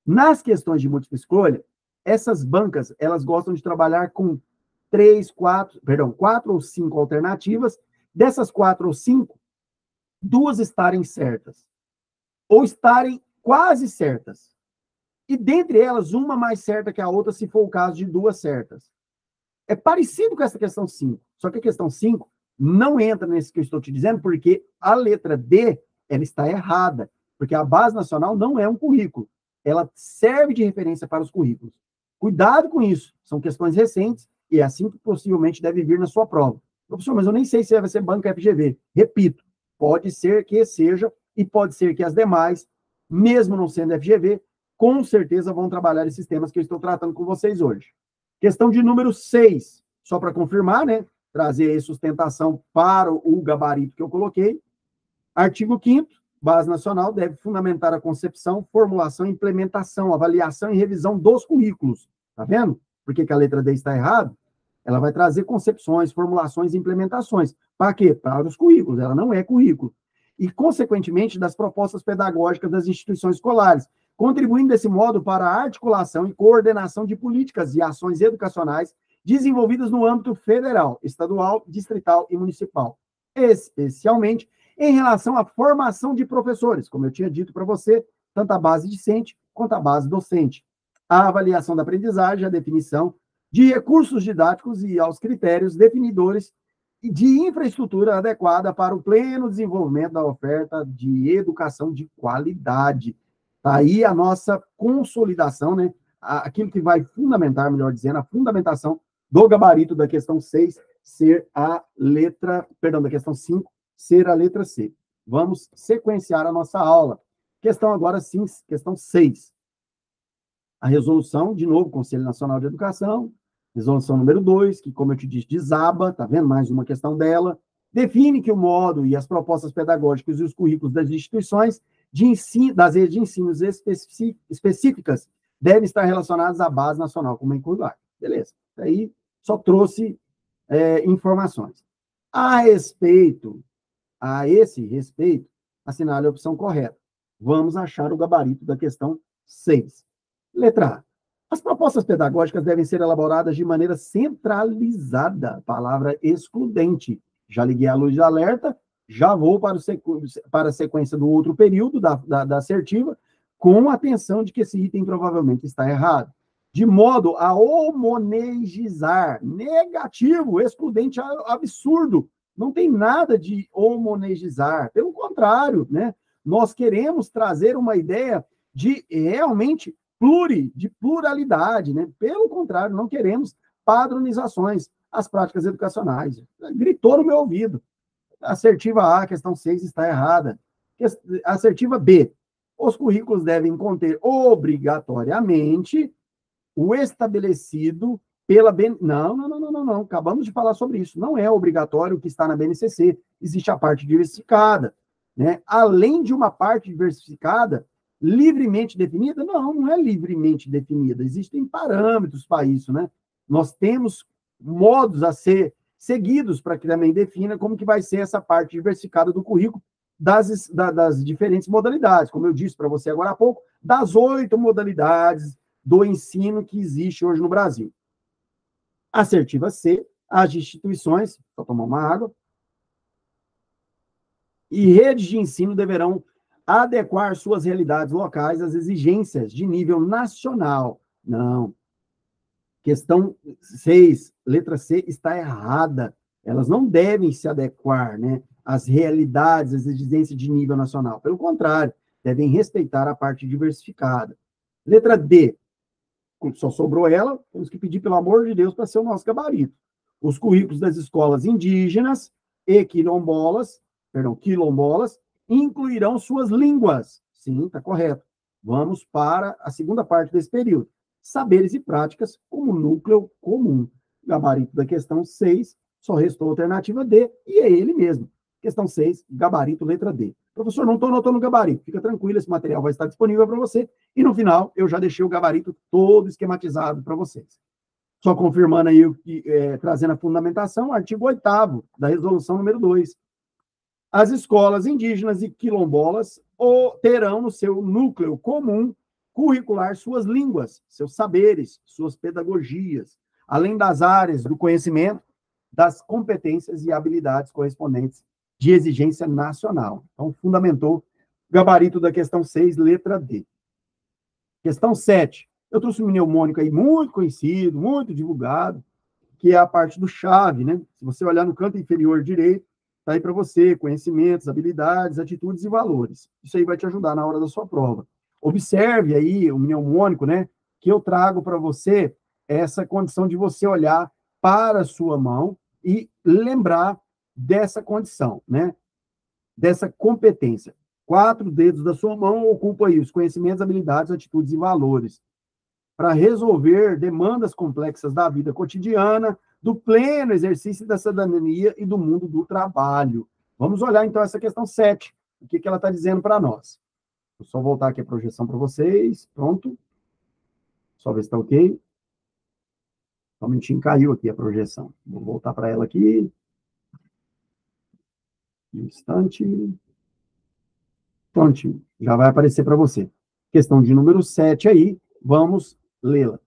Nas questões de múltipla escolha, essas bancas, elas gostam de trabalhar com quatro ou cinco alternativas. Dessas 4 ou 5, 2 estarem certas, ou estarem quase certas. E dentre elas, uma mais certa que a outra, se for o caso de 2 certas. É parecido com essa questão 5, só que a questão 5 não entra nesse que eu estou te dizendo, porque a letra D, ela está errada, porque a Base Nacional não é um currículo, ela serve de referência para os currículos. Cuidado com isso, são questões recentes, e é assim que possivelmente deve vir na sua prova. Professor, mas eu nem sei se vai ser banca FGV. Repito, pode ser que seja, e pode ser que as demais, mesmo não sendo FGV, com certeza vão trabalhar esses temas que eu estou tratando com vocês hoje. Questão de número 6, só para confirmar, né? Trazer aí sustentação para o gabarito que eu coloquei. Artigo 5º, Base Nacional deve fundamentar a concepção, formulação, implementação, avaliação e revisão dos currículos. Tá vendo? Por que a letra D está errada? Ela vai trazer concepções, formulações e implementações. Para quê? Para os currículos. Ela não é currículo. E, consequentemente, das propostas pedagógicas das instituições escolares, contribuindo desse modo para a articulação e coordenação de políticas e ações educacionais desenvolvidas no âmbito federal, estadual, distrital e municipal, especialmente em relação à formação de professores, como eu tinha dito para você, tanto a base discente quanto a base docente, a avaliação da aprendizagem, a definição de recursos didáticos e aos critérios definidores de infraestrutura adequada para o pleno desenvolvimento da oferta de educação de qualidade. Tá aí a nossa consolidação, né? Aquilo que vai fundamentar, melhor dizendo, a fundamentação do gabarito da questão 6 ser a letra, perdão, da questão 5 ser a letra C. Vamos sequenciar a nossa aula. Questão agora sim, questão 6. A resolução, de novo, Conselho Nacional de Educação, resolução número 2, que, como eu te disse, desaba, tá vendo? Mais uma questão dela. Define que o modo e as propostas pedagógicas e os currículos das instituições de ensino, das redes de ensino específicas devem estar relacionados à Base Nacional Comum Curricular. Beleza. Aí só trouxe informações. A esse respeito, assinale a opção correta. Vamos achar o gabarito da questão 6. Letra A. As propostas pedagógicas devem ser elaboradas de maneira centralizada, palavra excludente. Já liguei a luz de alerta, já vou para a sequência do outro período da assertiva, com atenção de que esse item provavelmente está errado. De modo a homoneizar, negativo, excludente, absurdo. Não tem nada de homoneizar, pelo contrário, né? Nós queremos trazer uma ideia de realmente de pluralidade, né? Pelo contrário, não queremos padronizações às práticas educacionais. Gritou no meu ouvido. Assertiva A, questão 6, está errada. Assertiva B, os currículos devem conter obrigatoriamente o estabelecido pela Não. Acabamos de falar sobre isso. Não é obrigatório o que está na BNCC. Existe a parte diversificada, né? Além de uma parte diversificada, livremente definida? Não é livremente definida. Existem parâmetros para isso, né? Nós temos modos a ser seguidos para que também defina como que vai ser essa parte diversificada do currículo das diferentes modalidades. Como eu disse para você agora há pouco, das 8 modalidades do ensino que existe hoje no Brasil. Assertiva C, as instituições, só tomar uma água, e redes de ensino deverão adequar suas realidades locais às exigências de nível nacional. Não. Questão 6, letra C, está errada. Elas não devem se adequar, né, às realidades, às exigências de nível nacional. Pelo contrário, devem respeitar a parte diversificada. Letra D, só sobrou ela, temos que pedir, pelo amor de Deus, para ser o nosso gabarito. Os currículos das escolas indígenas e quilombolas incluirão suas línguas. Sim, está correto. Vamos para a segunda parte desse período. saberes e práticas como núcleo comum. Gabarito da questão 6, só restou a alternativa D, e é ele mesmo. Questão 6, gabarito, letra D. Professor, não estou anotando o gabarito. Fica tranquilo, esse material vai estar disponível para você. E no final, eu já deixei o gabarito todo esquematizado para vocês. Só confirmando aí, trazendo a fundamentação, artigo 8º da resolução número 2. As escolas indígenas e quilombolas terão no seu núcleo comum curricular suas línguas, seus saberes, suas pedagogias, além das áreas do conhecimento, das competências e habilidades correspondentes de exigência nacional. Então, fundamentou o gabarito da questão 6, letra D. Questão 7. Eu trouxe um mnemônico aí muito conhecido, muito divulgado, que é a parte do chave, né? Se você olhar no canto inferior direito, está aí para você, conhecimentos, habilidades, atitudes e valores. Isso aí vai te ajudar na hora da sua prova. Observe aí o mnemônico, né? Que eu trago para você essa condição de você olhar para a sua mão e lembrar dessa condição, né? Dessa competência. 4 dedos da sua mão ocupam aí os conhecimentos, habilidades, atitudes e valores para resolver demandas complexas da vida cotidiana, do pleno exercício da cidadania e do mundo do trabalho. Vamos olhar, então, essa questão 7. O que ela está dizendo para nós? Vou só voltar aqui a projeção para vocês. Pronto. Só ver se está ok. Só um minutinho, caiu aqui a projeção. Vou voltar para ela aqui. Um instante. Prontinho. Já vai aparecer para você. Questão de número 7 aí. Vamos lê-la.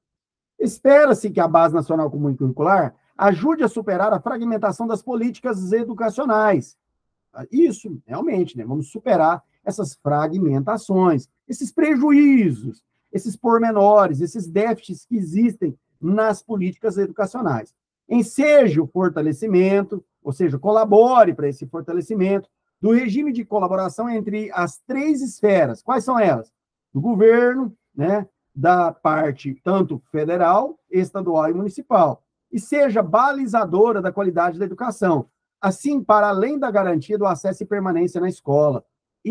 Espera-se que a Base Nacional Comum e Curricular ajude a superar a fragmentação das políticas educacionais. Isso, realmente, né? Vamos superar essas fragmentações, esses prejuízos, esses pormenores, esses déficits que existem nas políticas educacionais. Enseje o fortalecimento, ou seja, colabore para esse fortalecimento do regime de colaboração entre as 3 esferas. Quais são elas? Do governo, né? Da parte tanto federal, estadual e municipal, e seja balizadora da qualidade da educação, assim, para além da garantia do acesso e permanência na escola, é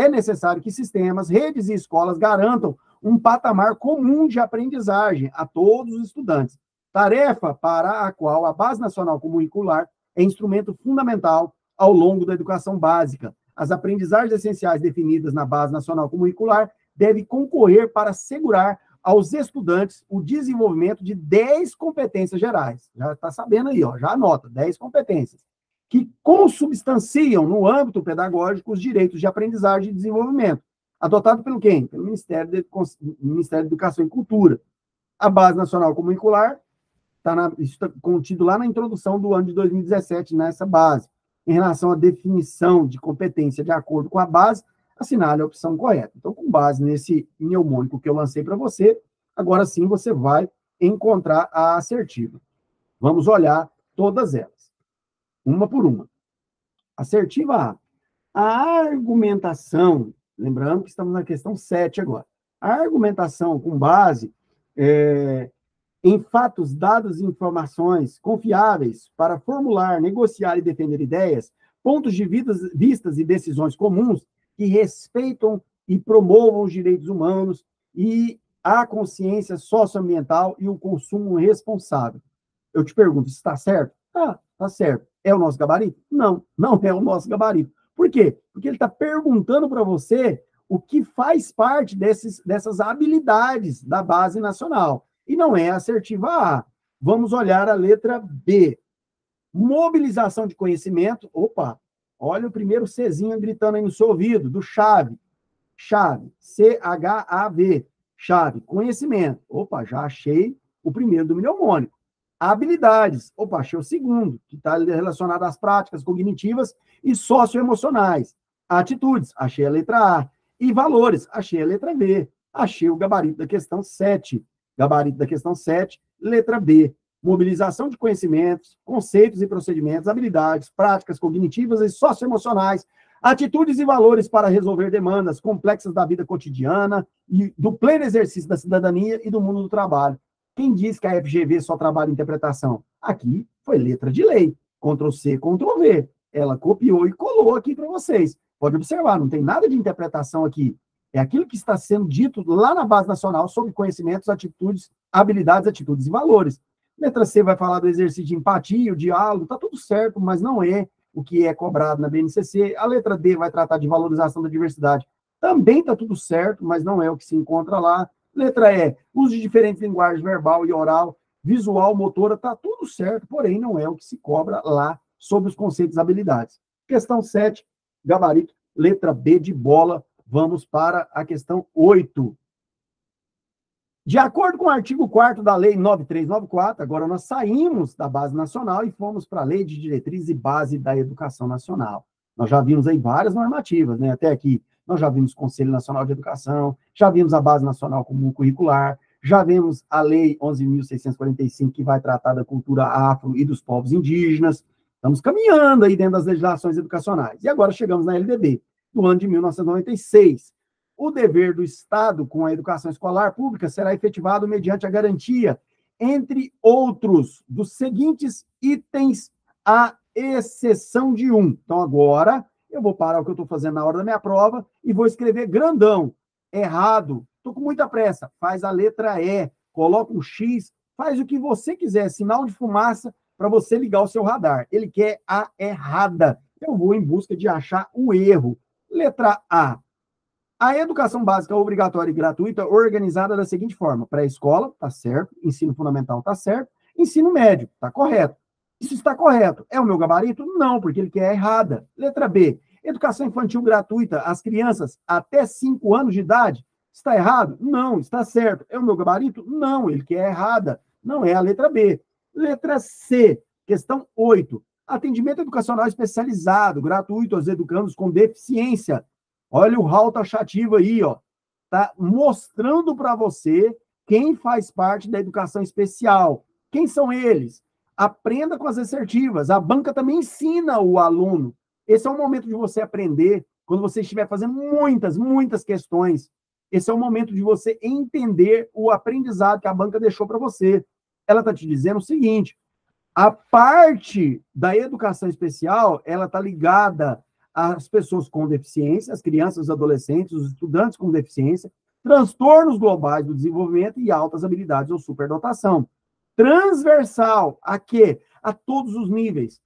necessário que sistemas, redes e escolas garantam um patamar comum de aprendizagem a todos os estudantes, tarefa para a qual a Base Nacional Comum e Curricular é instrumento fundamental ao longo da educação básica. As aprendizagens essenciais definidas na Base Nacional Comum e Curricular deve concorrer para assegurar aos estudantes o desenvolvimento de 10 competências gerais. Já está sabendo aí, ó, já anota, 10 competências, que consubstanciam no âmbito pedagógico os direitos de aprendizagem e desenvolvimento, adotado pelo quem? Pelo Ministério da Educação e Cultura. A Base Nacional Comum e Curricular, isso está contido lá na introdução do ano de 2017, nessa base. Em relação à definição de competência de acordo com a base, assinale a opção correta. Então, com base nesse mnemônico que eu lancei para você, agora sim você vai encontrar a assertiva. Vamos olhar todas elas, uma por uma. Assertiva A. A argumentação, lembrando que estamos na questão 7 agora. A argumentação com base em fatos, dados e informações confiáveis para formular, negociar e defender ideias, pontos de vistas e decisões comuns que respeitam e promovam os direitos humanos e a consciência socioambiental e o consumo responsável. Eu te pergunto, isso está certo? Está certo. É o nosso gabarito? Não, não é o nosso gabarito. Por quê? Porque ele está perguntando para você o que faz parte dessas habilidades da base nacional. E não é assertiva A. Vamos olhar a letra B. Mobilização de conhecimento. Opa! Olha o primeiro Czinho gritando aí no seu ouvido, do chave. Chave. C-H-A-V. Chave. Conhecimento. Opa, já achei o primeiro do mnemônico. Habilidades. Opa, achei o segundo, que está relacionado às práticas cognitivas e socioemocionais. Atitudes. Achei a letra A. E valores. Achei a letra B. Achei o gabarito da questão 7. Gabarito da questão 7, letra B. Mobilização de conhecimentos, conceitos e procedimentos, habilidades, práticas cognitivas e socioemocionais, atitudes e valores para resolver demandas complexas da vida cotidiana e do pleno exercício da cidadania e do mundo do trabalho. Quem diz que a FGV só trabalha em interpretação? Aqui foi letra de lei. Ctrl+C, Ctrl+V. Ela copiou e colou aqui para vocês. Pode observar, não tem nada de interpretação aqui. É aquilo que está sendo dito lá na Base Nacional sobre conhecimentos, atitudes, habilidades, atitudes e valores. Letra C vai falar do exercício de empatia, o diálogo, está tudo certo, mas não é o que é cobrado na BNCC. A letra D vai tratar de valorização da diversidade. Também está tudo certo, mas não é o que se encontra lá. Letra E, uso de diferentes linguagens verbal e oral, visual, motora, está tudo certo, porém não é o que se cobra lá sobre os conceitos e habilidades. Questão 7, gabarito, letra B de bola. Vamos para a questão 8. De acordo com o artigo 4º da Lei 9394, agora nós saímos da Base Nacional e fomos para a Lei de Diretriz e Base da Educação Nacional. Nós já vimos aí várias normativas, né? Até aqui, nós já vimos o Conselho Nacional de Educação, já vimos a Base Nacional Comum Curricular, já vimos a Lei 11.645, que vai tratar da cultura afro e dos povos indígenas. Estamos caminhando aí dentro das legislações educacionais. E agora chegamos na LDB, do ano de 1996. O dever do Estado com a educação escolar pública será efetivado mediante a garantia, entre outros, dos seguintes itens, à exceção de um. Então, agora, eu vou parar o que eu estou fazendo na hora da minha prova e vou escrever grandão. Errado. Estou com muita pressa. Faz a letra E, coloca um X, faz o que você quiser, sinal de fumaça para você ligar o seu radar. Ele quer a errada. Eu vou em busca de achar o erro. Letra A. A educação básica obrigatória e gratuita organizada da seguinte forma: pré-escola, tá certo, ensino fundamental, tá certo, ensino médio, tá correto. Isso está correto. É o meu gabarito? Não, porque ele quer a errada. Letra B, educação infantil gratuita às crianças até 5 anos de idade, está errado? Não, está certo. É o meu gabarito? Não, ele quer a errada. Não é a letra B. Letra C, questão 8, atendimento educacional especializado, gratuito aos educandos com deficiência. Olha o rol taxativo aí, ó. Tá mostrando para você quem faz parte da educação especial. Quem são eles? Aprenda com as assertivas. A banca também ensina o aluno. Esse é o momento de você aprender, quando você estiver fazendo muitas questões. Esse é o momento de você entender o aprendizado que a banca deixou para você. Ela está te dizendo o seguinte: a parte da educação especial, ela está ligada as pessoas com deficiência, as crianças, os adolescentes, os estudantes com deficiência, transtornos globais do desenvolvimento e altas habilidades ou superdotação. Transversal a quê? A todos os níveis.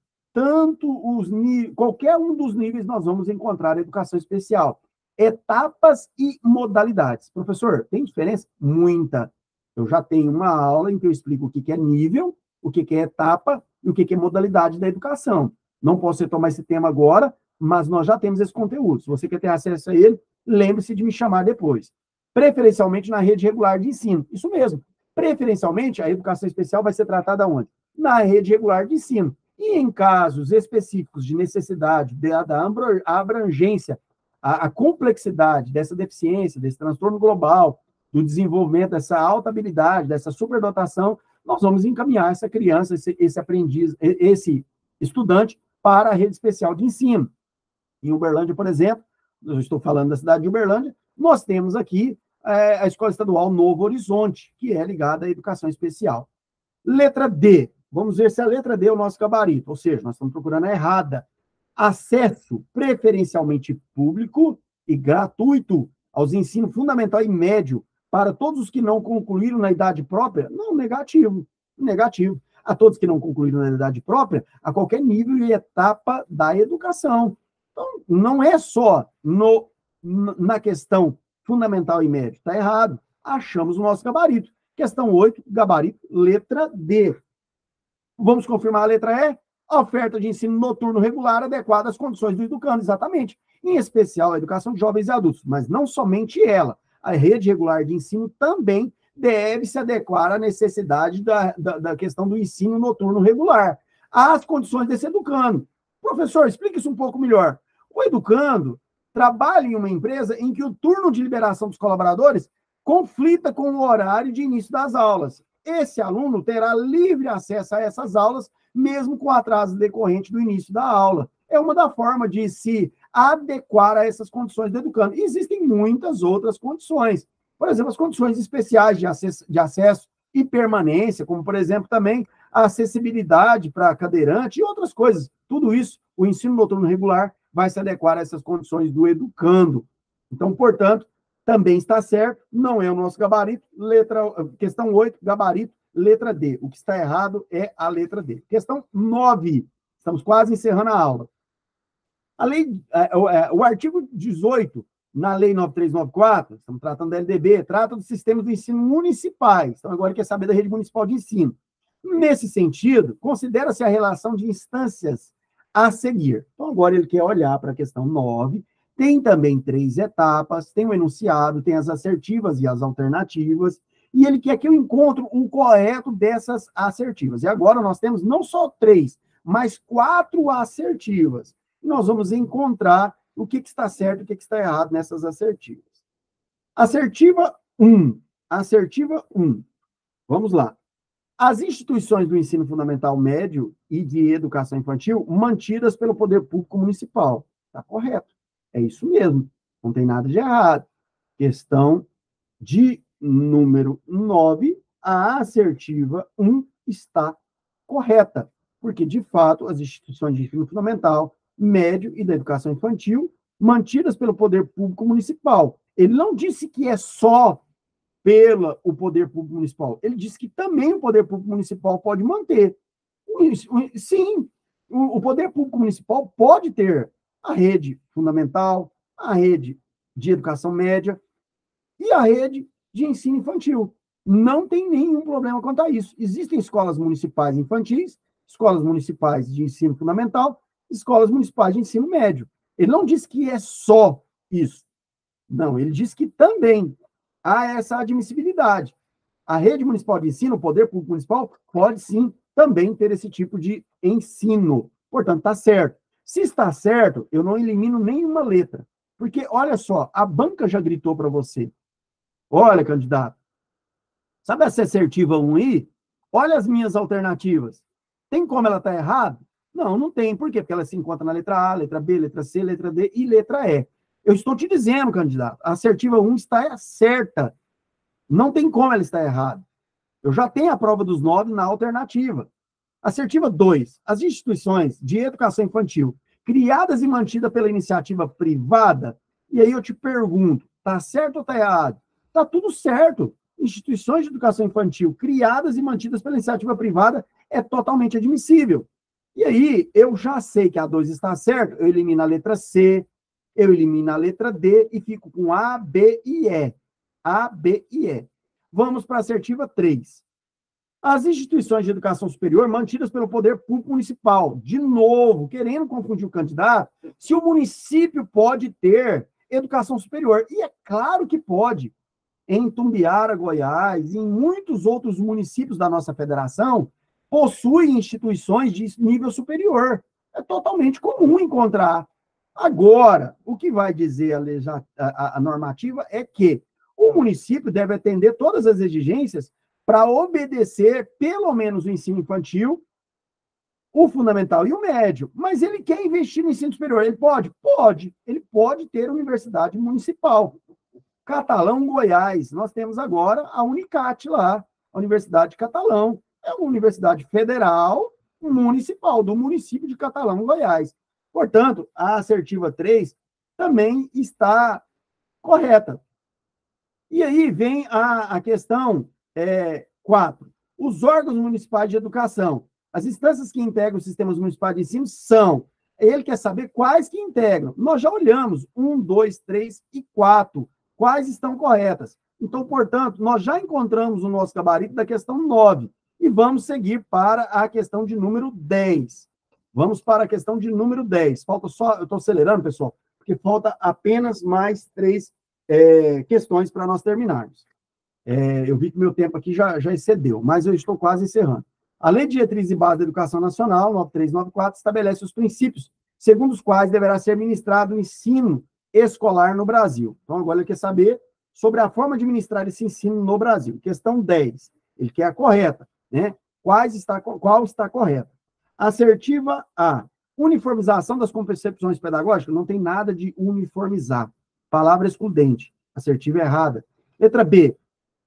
Qualquer um dos níveis nós vamos encontrar educação especial. Etapas e modalidades. Professor, tem diferença? Muita. Eu já tenho uma aula em que eu explico o que é nível, o que é etapa e o que é modalidade da educação. Não posso retomar esse tema agora, mas nós já temos esse conteúdo. Se você quer ter acesso a ele, lembre-se de me chamar depois. Preferencialmente na rede regular de ensino. Isso mesmo. Preferencialmente, a educação especial vai ser tratada onde? Na rede regular de ensino. E em casos específicos de necessidade, da abrangência, a complexidade dessa deficiência, desse transtorno global, do desenvolvimento dessa alta habilidade, dessa superdotação, nós vamos encaminhar essa criança, esse aprendiz, esse estudante para a rede especial de ensino. Em Uberlândia, por exemplo, eu estou falando da cidade de Uberlândia, nós temos aqui a Escola Estadual Novo Horizonte, que é ligada à educação especial. Letra D. Vamos ver se a letra D é o nosso gabarito, ou seja, nós estamos procurando a errada. Acesso preferencialmente público e gratuito aos ensinos fundamental e médio para todos os que não concluíram na idade própria? Não, negativo. Negativo. A todos que não concluíram na idade própria, a qualquer nível e etapa da educação. Então, não é só na questão fundamental e médio. Está errado. Achamos o nosso gabarito. Questão 8, gabarito, letra D. Vamos confirmar a letra E? A oferta de ensino noturno regular adequada às condições do educando, exatamente. Em especial a educação de jovens e adultos, mas não somente ela. A rede regular de ensino também deve se adequar à necessidade da questão do ensino noturno regular, às condições desse educando. Professor, explique isso um pouco melhor. O educando trabalha em uma empresa em que o turno de liberação dos colaboradores conflita com o horário de início das aulas. Esse aluno terá livre acesso a essas aulas, mesmo com atraso decorrente do início da aula. É uma da forma de se adequar a essas condições do educando. E existem muitas outras condições. Por exemplo, as condições especiais de acesso e permanência, como, por exemplo, também a acessibilidade para cadeirante e outras coisas. Tudo isso, o ensino noturno regular vai se adequar a essas condições do educando. Então, portanto, também está certo, não é o nosso gabarito. Questão 8, gabarito, letra D. O que está errado é a letra D. Questão 9, estamos quase encerrando a aula. O artigo 18, na Lei 9394, estamos tratando da LDB, trata dos sistemas do ensino municipais. Então, agora quer saber da rede municipal de ensino. Nesse sentido, considera-se a relação de instâncias a seguir. Então, agora ele quer olhar para a questão 9, tem também 3 etapas, tem o enunciado, tem as assertivas e as alternativas, e ele quer que eu encontre o correto dessas assertivas. E agora nós temos não só 3, mas 4 assertivas. E nós vamos encontrar o que está certo e o que está errado nessas assertivas. Assertiva 1. Assertiva 1. Vamos lá. As instituições do ensino fundamental médio e de educação infantil mantidas pelo poder público municipal. Está correto. É isso mesmo. Não tem nada de errado. Questão de número 9, a assertiva 1 está correta. Porque, de fato, as instituições de ensino fundamental, médio e da educação infantil mantidas pelo poder público municipal. Ele não disse que é só pelo poder público municipal. Ele disse que também o poder público municipal pode manter. Sim, o poder público municipal pode ter a rede fundamental, a rede de educação média e a rede de ensino infantil. Não tem nenhum problema quanto a isso. Existem escolas municipais infantis, escolas municipais de ensino fundamental, escolas municipais de ensino médio. Ele não disse que é só isso. Não, ele disse que também há essa admissibilidade. A rede municipal de ensino, o poder público municipal, pode sim também ter esse tipo de ensino. Portanto, está certo. Se está certo, eu não elimino nenhuma letra. Porque, olha só, a banca já gritou para você. Olha, candidato, sabe essa assertiva 1i? Olha as minhas alternativas. Tem como ela estar errada? Não, não tem. Por quê? Porque ela se encontra na letra A, letra B, letra C, letra D e letra E. Eu estou te dizendo, candidato, a assertiva 1 está certa. Não tem como ela estar errada. Eu já tenho a prova dos 9 na alternativa. Assertiva 2. As instituições de educação infantil criadas e mantidas pela iniciativa privada, e aí eu te pergunto, está certo ou está errado? Está tudo certo. Instituições de educação infantil criadas e mantidas pela iniciativa privada é totalmente admissível. E aí, eu já sei que a 2 está certo, eu elimino a letra C, eu elimino a letra D e fico com A, B e E. A, B e E. Vamos para a assertiva 3. As instituições de educação superior mantidas pelo poder público municipal. De novo, querendo confundir o candidato, se o município pode ter educação superior. E é claro que pode. Em Tumbiara, Goiás, e em muitos outros municípios da nossa federação, possuem instituições de nível superior. É totalmente comum encontrar. Agora, o que vai dizer a normativa é que o município deve atender todas as exigências para obedecer, pelo menos, o ensino infantil, o fundamental e o médio. Mas ele quer investir no ensino superior. Ele pode? Pode. Ele pode ter universidade municipal. Catalão, Goiás. Nós temos agora a Unicat lá, a Universidade de Catalão. É uma universidade federal municipal, do município de Catalão, Goiás. Portanto, a assertiva 3 também está correta. E aí vem a questão 4. Os órgãos municipais de educação. As instâncias que integram os sistemas municipais de ensino são. Ele quer saber quais que integram. Nós já olhamos 1, 2, 3 e 4. Quais estão corretas. Então, portanto, nós já encontramos o nosso gabarito da questão 9. E vamos seguir para a questão de número 10. Vamos para a questão de número 10. Falta só, eu estou acelerando, pessoal, porque falta apenas mais 3 questões para nós terminarmos. Eu vi que meu tempo aqui já excedeu, mas eu estou quase encerrando. A Lei de Diretriz e Base da Educação Nacional, 9394, estabelece os princípios segundo os quais deverá ser ministrado o ensino escolar no Brasil. Então, agora ele quer saber sobre a forma de ministrar esse ensino no Brasil. Questão 10. Ele quer a correta, né? Qual está correta? Assertiva A. Uniformização das concepções pedagógicas. Não tem nada de uniformizar. Palavra excludente. Assertiva errada. Letra B.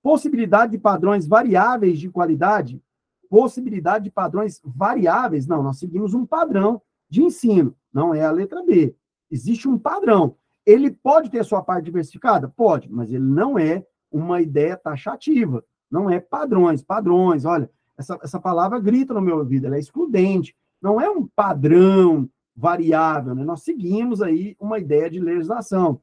Possibilidade de padrões variáveis de qualidade. Possibilidade de padrões variáveis. Não, nós seguimos um padrão de ensino. Não é a letra B. Existe um padrão. Ele pode ter sua parte diversificada? Pode, mas ele não é uma ideia taxativa, não é padrões, olha, essa palavra grita no meu ouvido, ela é excludente, não é um padrão variável, né? Nós seguimos aí uma ideia de legislação.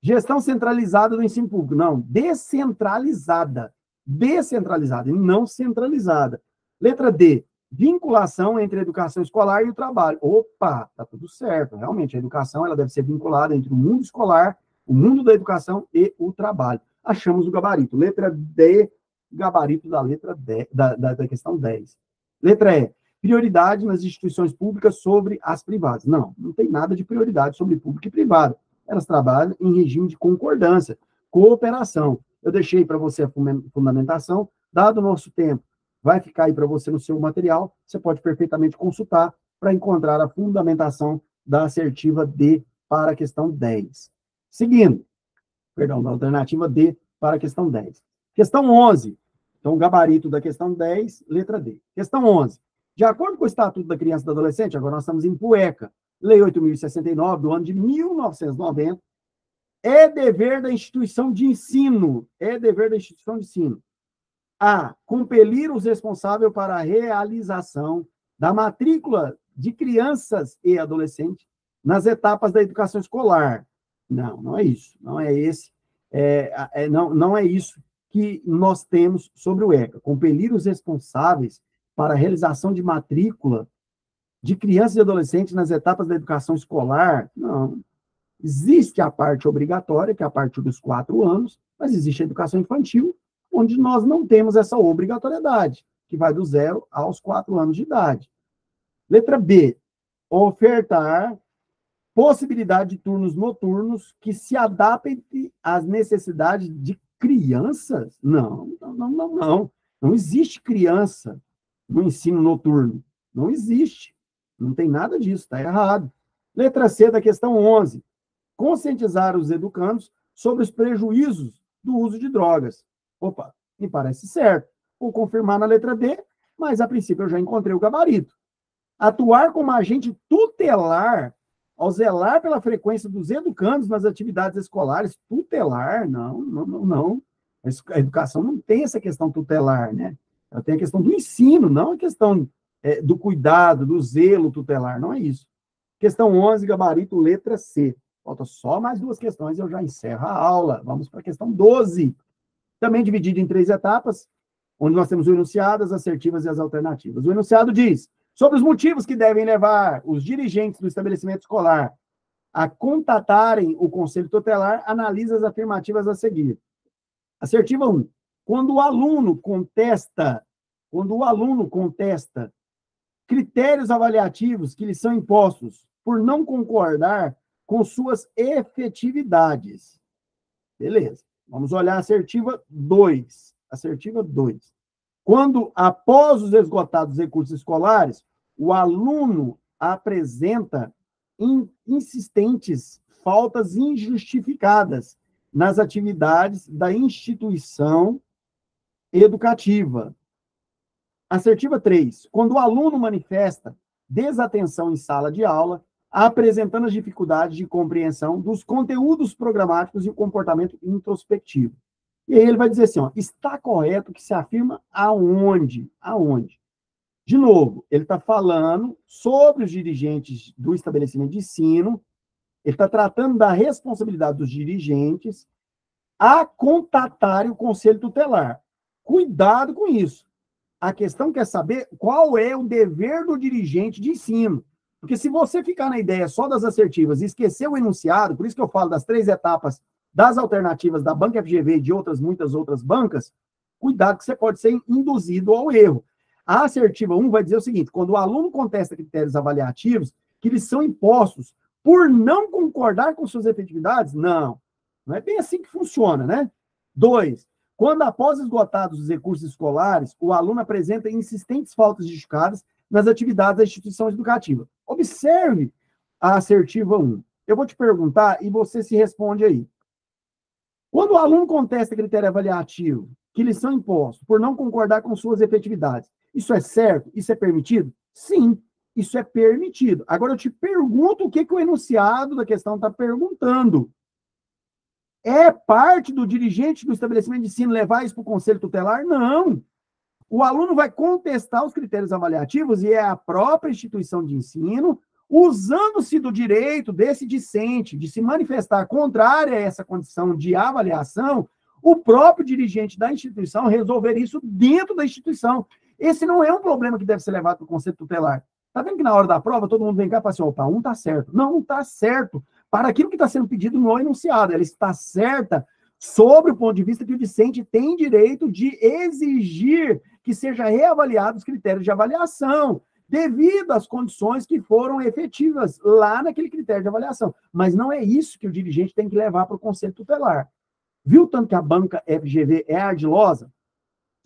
Gestão centralizada do ensino público. Não, descentralizada. Descentralizada e não centralizada. Letra D, vinculação entre a educação escolar e o trabalho. Opa, tá tudo certo. Realmente, a educação ela deve ser vinculada entre o mundo escolar, o mundo da educação e o trabalho. Achamos o gabarito. Letra D, gabarito da letra D, da questão 10. Letra E, prioridade nas instituições públicas sobre as privadas. Não, não tem nada de prioridade sobre público e privado. Elas trabalham em regime de concordância, cooperação. Eu deixei para você a fundamentação, dado o nosso tempo, vai ficar aí para você no seu material, você pode perfeitamente consultar para encontrar a fundamentação da assertiva D para a questão 10. Seguindo, perdão, da alternativa D para a questão 10. Questão 11. Então, o gabarito da questão 10, letra D. Questão 11. De acordo com o Estatuto da Criança e do Adolescente, agora nós estamos em PUECA, Lei 8.069, do ano de 1990, é dever da instituição de ensino, a compelir os responsáveis para a realização da matrícula de crianças e adolescentes nas etapas da educação escolar. Não, não é isso. Não é esse. Não é isso que nós temos sobre o ECA. Compelir os responsáveis para a realização de matrícula de crianças e adolescentes nas etapas da educação escolar. Não. Existe a parte obrigatória, que é a partir dos 4 anos, mas existe a educação infantil, onde nós não temos essa obrigatoriedade, que vai do 0 aos 4 anos de idade. Letra B, ofertar possibilidade de turnos noturnos que se adaptem às necessidades de crianças? Não. Não existe criança no ensino noturno. Não existe. Não tem nada disso, está errado. Letra C da questão 11. Conscientizar os educandos sobre os prejuízos do uso de drogas. Opa, me parece certo. Vou confirmar na letra D, mas a princípio eu já encontrei o gabarito. Atuar como agente tutelar ao zelar pela frequência dos educandos nas atividades escolares. Tutelar? Não. A educação não tem essa questão tutelar, né? Ela tem a questão do ensino, não a questão do cuidado, do zelo tutelar, não é isso. Questão 11, gabarito, letra C. Falta só mais 2 questões e eu já encerro a aula. Vamos para a questão 12. Também dividida em 3 etapas, onde nós temos o enunciado, as assertivas e as alternativas. O enunciado diz, sobre os motivos que devem levar os dirigentes do estabelecimento escolar a contatarem o conselho tutelar, analisa as afirmativas a seguir. Assertiva 1. Quando o aluno contesta critérios avaliativos que lhe são impostos por não concordar com suas efetividades. Beleza. Vamos olhar a assertiva 2. Assertiva 2. Quando, após os esgotados recursos escolares, o aluno apresenta insistentes faltas injustificadas nas atividades da instituição educativa. Assertiva 3. Quando o aluno manifesta desatenção em sala de aula, apresentando as dificuldades de compreensão dos conteúdos programáticos e o comportamento introspectivo. E aí ele vai dizer assim, ó, está correto que se afirma aonde? Aonde? De novo, ele está falando sobre os dirigentes do estabelecimento de ensino, ele está tratando da responsabilidade dos dirigentes a contatarem o conselho tutelar. Cuidado com isso. A questão quer saber qual é o dever do dirigente de ensino. Porque se você ficar na ideia só das assertivas e esquecer o enunciado, por isso que eu falo das 3 etapas das alternativas da banca FGV e de muitas outras bancas, cuidado que você pode ser induzido ao erro. A assertiva 1 vai dizer o seguinte, quando o aluno contesta critérios avaliativos que lhes são impostos por não concordar com suas efetividades, não é bem assim que funciona, né? 2, quando após esgotados os recursos escolares, o aluno apresenta insistentes faltas justificadas nas atividades da instituição educativa. Observe a assertiva 1. Eu vou te perguntar e você se responde aí. Quando o aluno contesta critério avaliativo que lhe são impostos por não concordar com suas efetividades, isso é certo? Isso é permitido? Sim, isso é permitido. Agora eu te pergunto o que o enunciado da questão está perguntando. É parte do dirigente do estabelecimento de ensino levar isso para o conselho tutelar? Não. O aluno vai contestar os critérios avaliativos e é a própria instituição de ensino, usando-se do direito desse discente de se manifestar contrária a essa condição de avaliação, o próprio dirigente da instituição resolver isso dentro da instituição. Esse não é um problema que deve ser levado para o conselho tutelar. Está vendo que na hora da prova todo mundo vem cá e fala assim, opa, está certo. Não está certo. Para aquilo que está sendo pedido no enunciado, ela está certa sobre o ponto de vista que o discente tem direito de exigir que seja reavaliado os critérios de avaliação, devido às condições que foram efetivas lá naquele critério de avaliação. Mas não é isso que o dirigente tem que levar para o conselho tutelar. Viu tanto que a banca FGV é ardilosa?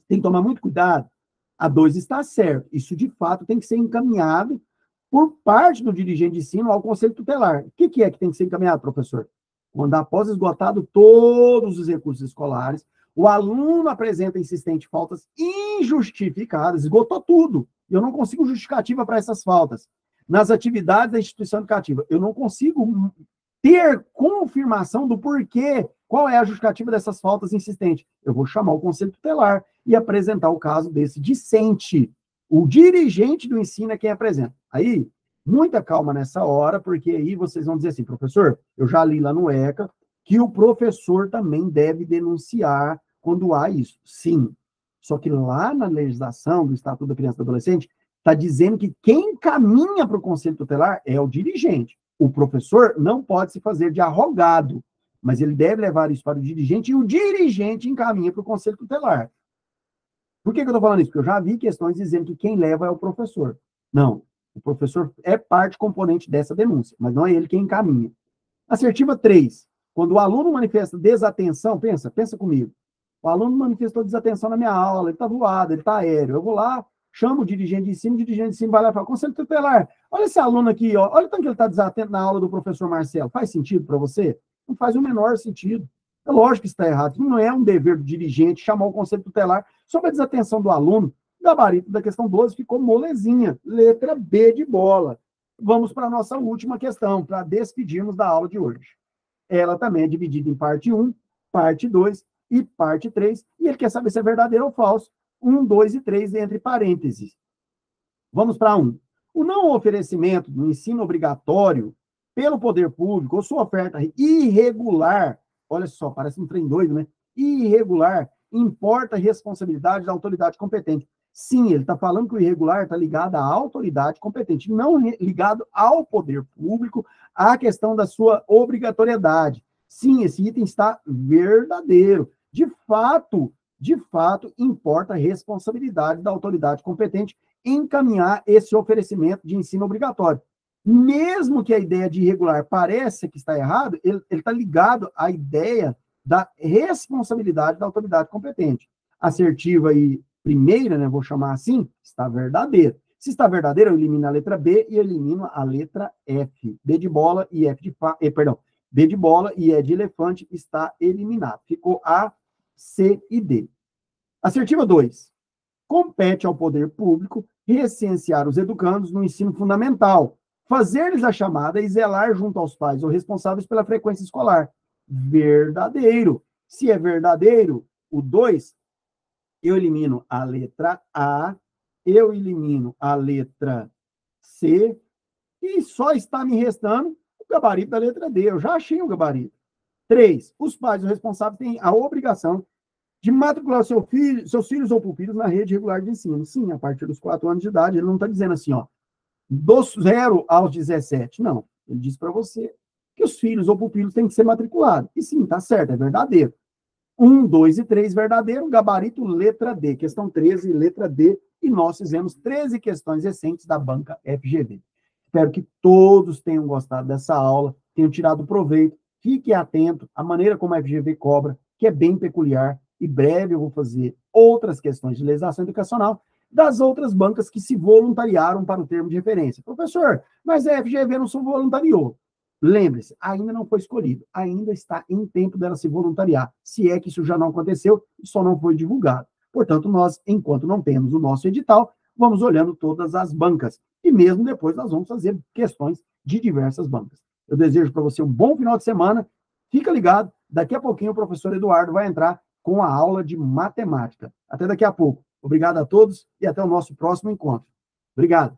Tem que tomar muito cuidado. A 2 está certo. Isso, de fato, tem que ser encaminhado por parte do dirigente de ensino ao conselho tutelar. O que é que tem que ser encaminhado, professor? Quando, após esgotado todos os recursos escolares, o aluno apresenta insistente faltas injustificadas, esgotou tudo. Eu não consigo justificativa para essas faltas. Nas atividades da instituição educativa, eu não consigo ter confirmação do porquê, qual é a justificativa dessas faltas insistentes. Eu vou chamar o conselho tutelar e apresentar o caso desse discente. O dirigente do ensino é quem apresenta. Aí, muita calma nessa hora, porque aí vocês vão dizer assim, professor, eu já li lá no ECA que o professor também deve denunciar quando há isso. Sim. Só que lá na legislação do Estatuto da Criança e do Adolescente, está dizendo que quem caminha para o conselho tutelar é o dirigente. O professor não pode se fazer de arrogado, mas ele deve levar isso para o dirigente e o dirigente encaminha para o conselho tutelar. Por que eu estou falando isso? Porque eu já vi questões dizendo que quem leva é o professor. Não. O professor é parte componente dessa denúncia, mas não é ele quem encaminha. Assertiva 3. Quando o aluno manifesta desatenção, pensa comigo. O aluno manifestou desatenção na minha aula, ele está voado, ele está aéreo. Eu vou lá, chamo o dirigente de ensino vai lá e fala, conselho tutelar, olha esse aluno aqui, ó, olha o tanto que ele está desatento na aula do professor Marcelo. Faz sentido para você? Não faz o menor sentido. É lógico que está errado. Não é um dever do dirigente chamar o conselho tutelar sobre a desatenção do aluno. O gabarito da questão 12 ficou molezinha. Letra B de bola. Vamos para a nossa última questão, para despedirmos da aula de hoje. Ela também é dividida em parte 1, parte 2 e parte 3. E ele quer saber se é verdadeiro ou falso. 1, 2 e 3 entre parênteses. Vamos para 1. O não oferecimento do ensino obrigatório pelo poder público ou sua oferta irregular, olha só, parece um trem doido, né? Irregular, importa a responsabilidade da autoridade competente. Sim, ele está falando que o irregular está ligado à autoridade competente, não ligado ao poder público, à questão da sua obrigatoriedade. Sim, esse item está verdadeiro. De fato, importa a responsabilidade da autoridade competente encaminhar esse oferecimento de ensino obrigatório. Mesmo que a ideia de irregular pareça que está errado, ele está ligado à ideia da responsabilidade da autoridade competente. Assertiva e primeira, né, vou chamar assim, está verdadeiro. Se está verdadeiro, eu elimino a letra B e elimino a letra F. B de bola e F de B de bola e E de elefante está eliminado. Ficou A, C e D. Assertiva 2. Compete ao poder público recensear os educandos no ensino fundamental, fazer-lhes a chamada e zelar junto aos pais ou responsáveis pela frequência escolar. Verdadeiro. Se é verdadeiro, o 2, eu elimino a letra A, eu elimino a letra C, e só está me restando o gabarito da letra D. Eu já achei o gabarito. 3. Os pais ou responsáveis têm a obrigação de matricular seus filhos ou pupilhos na rede regular de ensino. Sim, a partir dos 4 anos de idade. Ele não está dizendo assim, ó, dos 0 aos 17. Não. Ele diz para você que os filhos ou pupilos têm que ser matriculados. E sim, está certo, é verdadeiro. 1, 2 e 3, verdadeiro. Gabarito, letra D. Questão 13, letra D. E nós fizemos 13 questões recentes da banca FGV. Espero que todos tenham gostado dessa aula, tenham tirado proveito. Fique atento à maneira como a FGV cobra, que é bem peculiar. E breve eu vou fazer outras questões de legislação educacional das outras bancas que se voluntariaram para o termo de referência. Professor, mas a FGV não se voluntariou. Lembre-se, ainda não foi escolhido, ainda está em tempo dela se voluntariar. Se é que isso já não aconteceu, só não foi divulgado. Portanto, nós, enquanto não temos o nosso edital, vamos olhando todas as bancas. E mesmo depois nós vamos fazer questões de diversas bancas. Eu desejo para você um bom final de semana. Fica ligado. Daqui a pouquinho o professor Eduardo vai entrar com a aula de matemática. Até daqui a pouco. Obrigado a todos e até o nosso próximo encontro. Obrigado.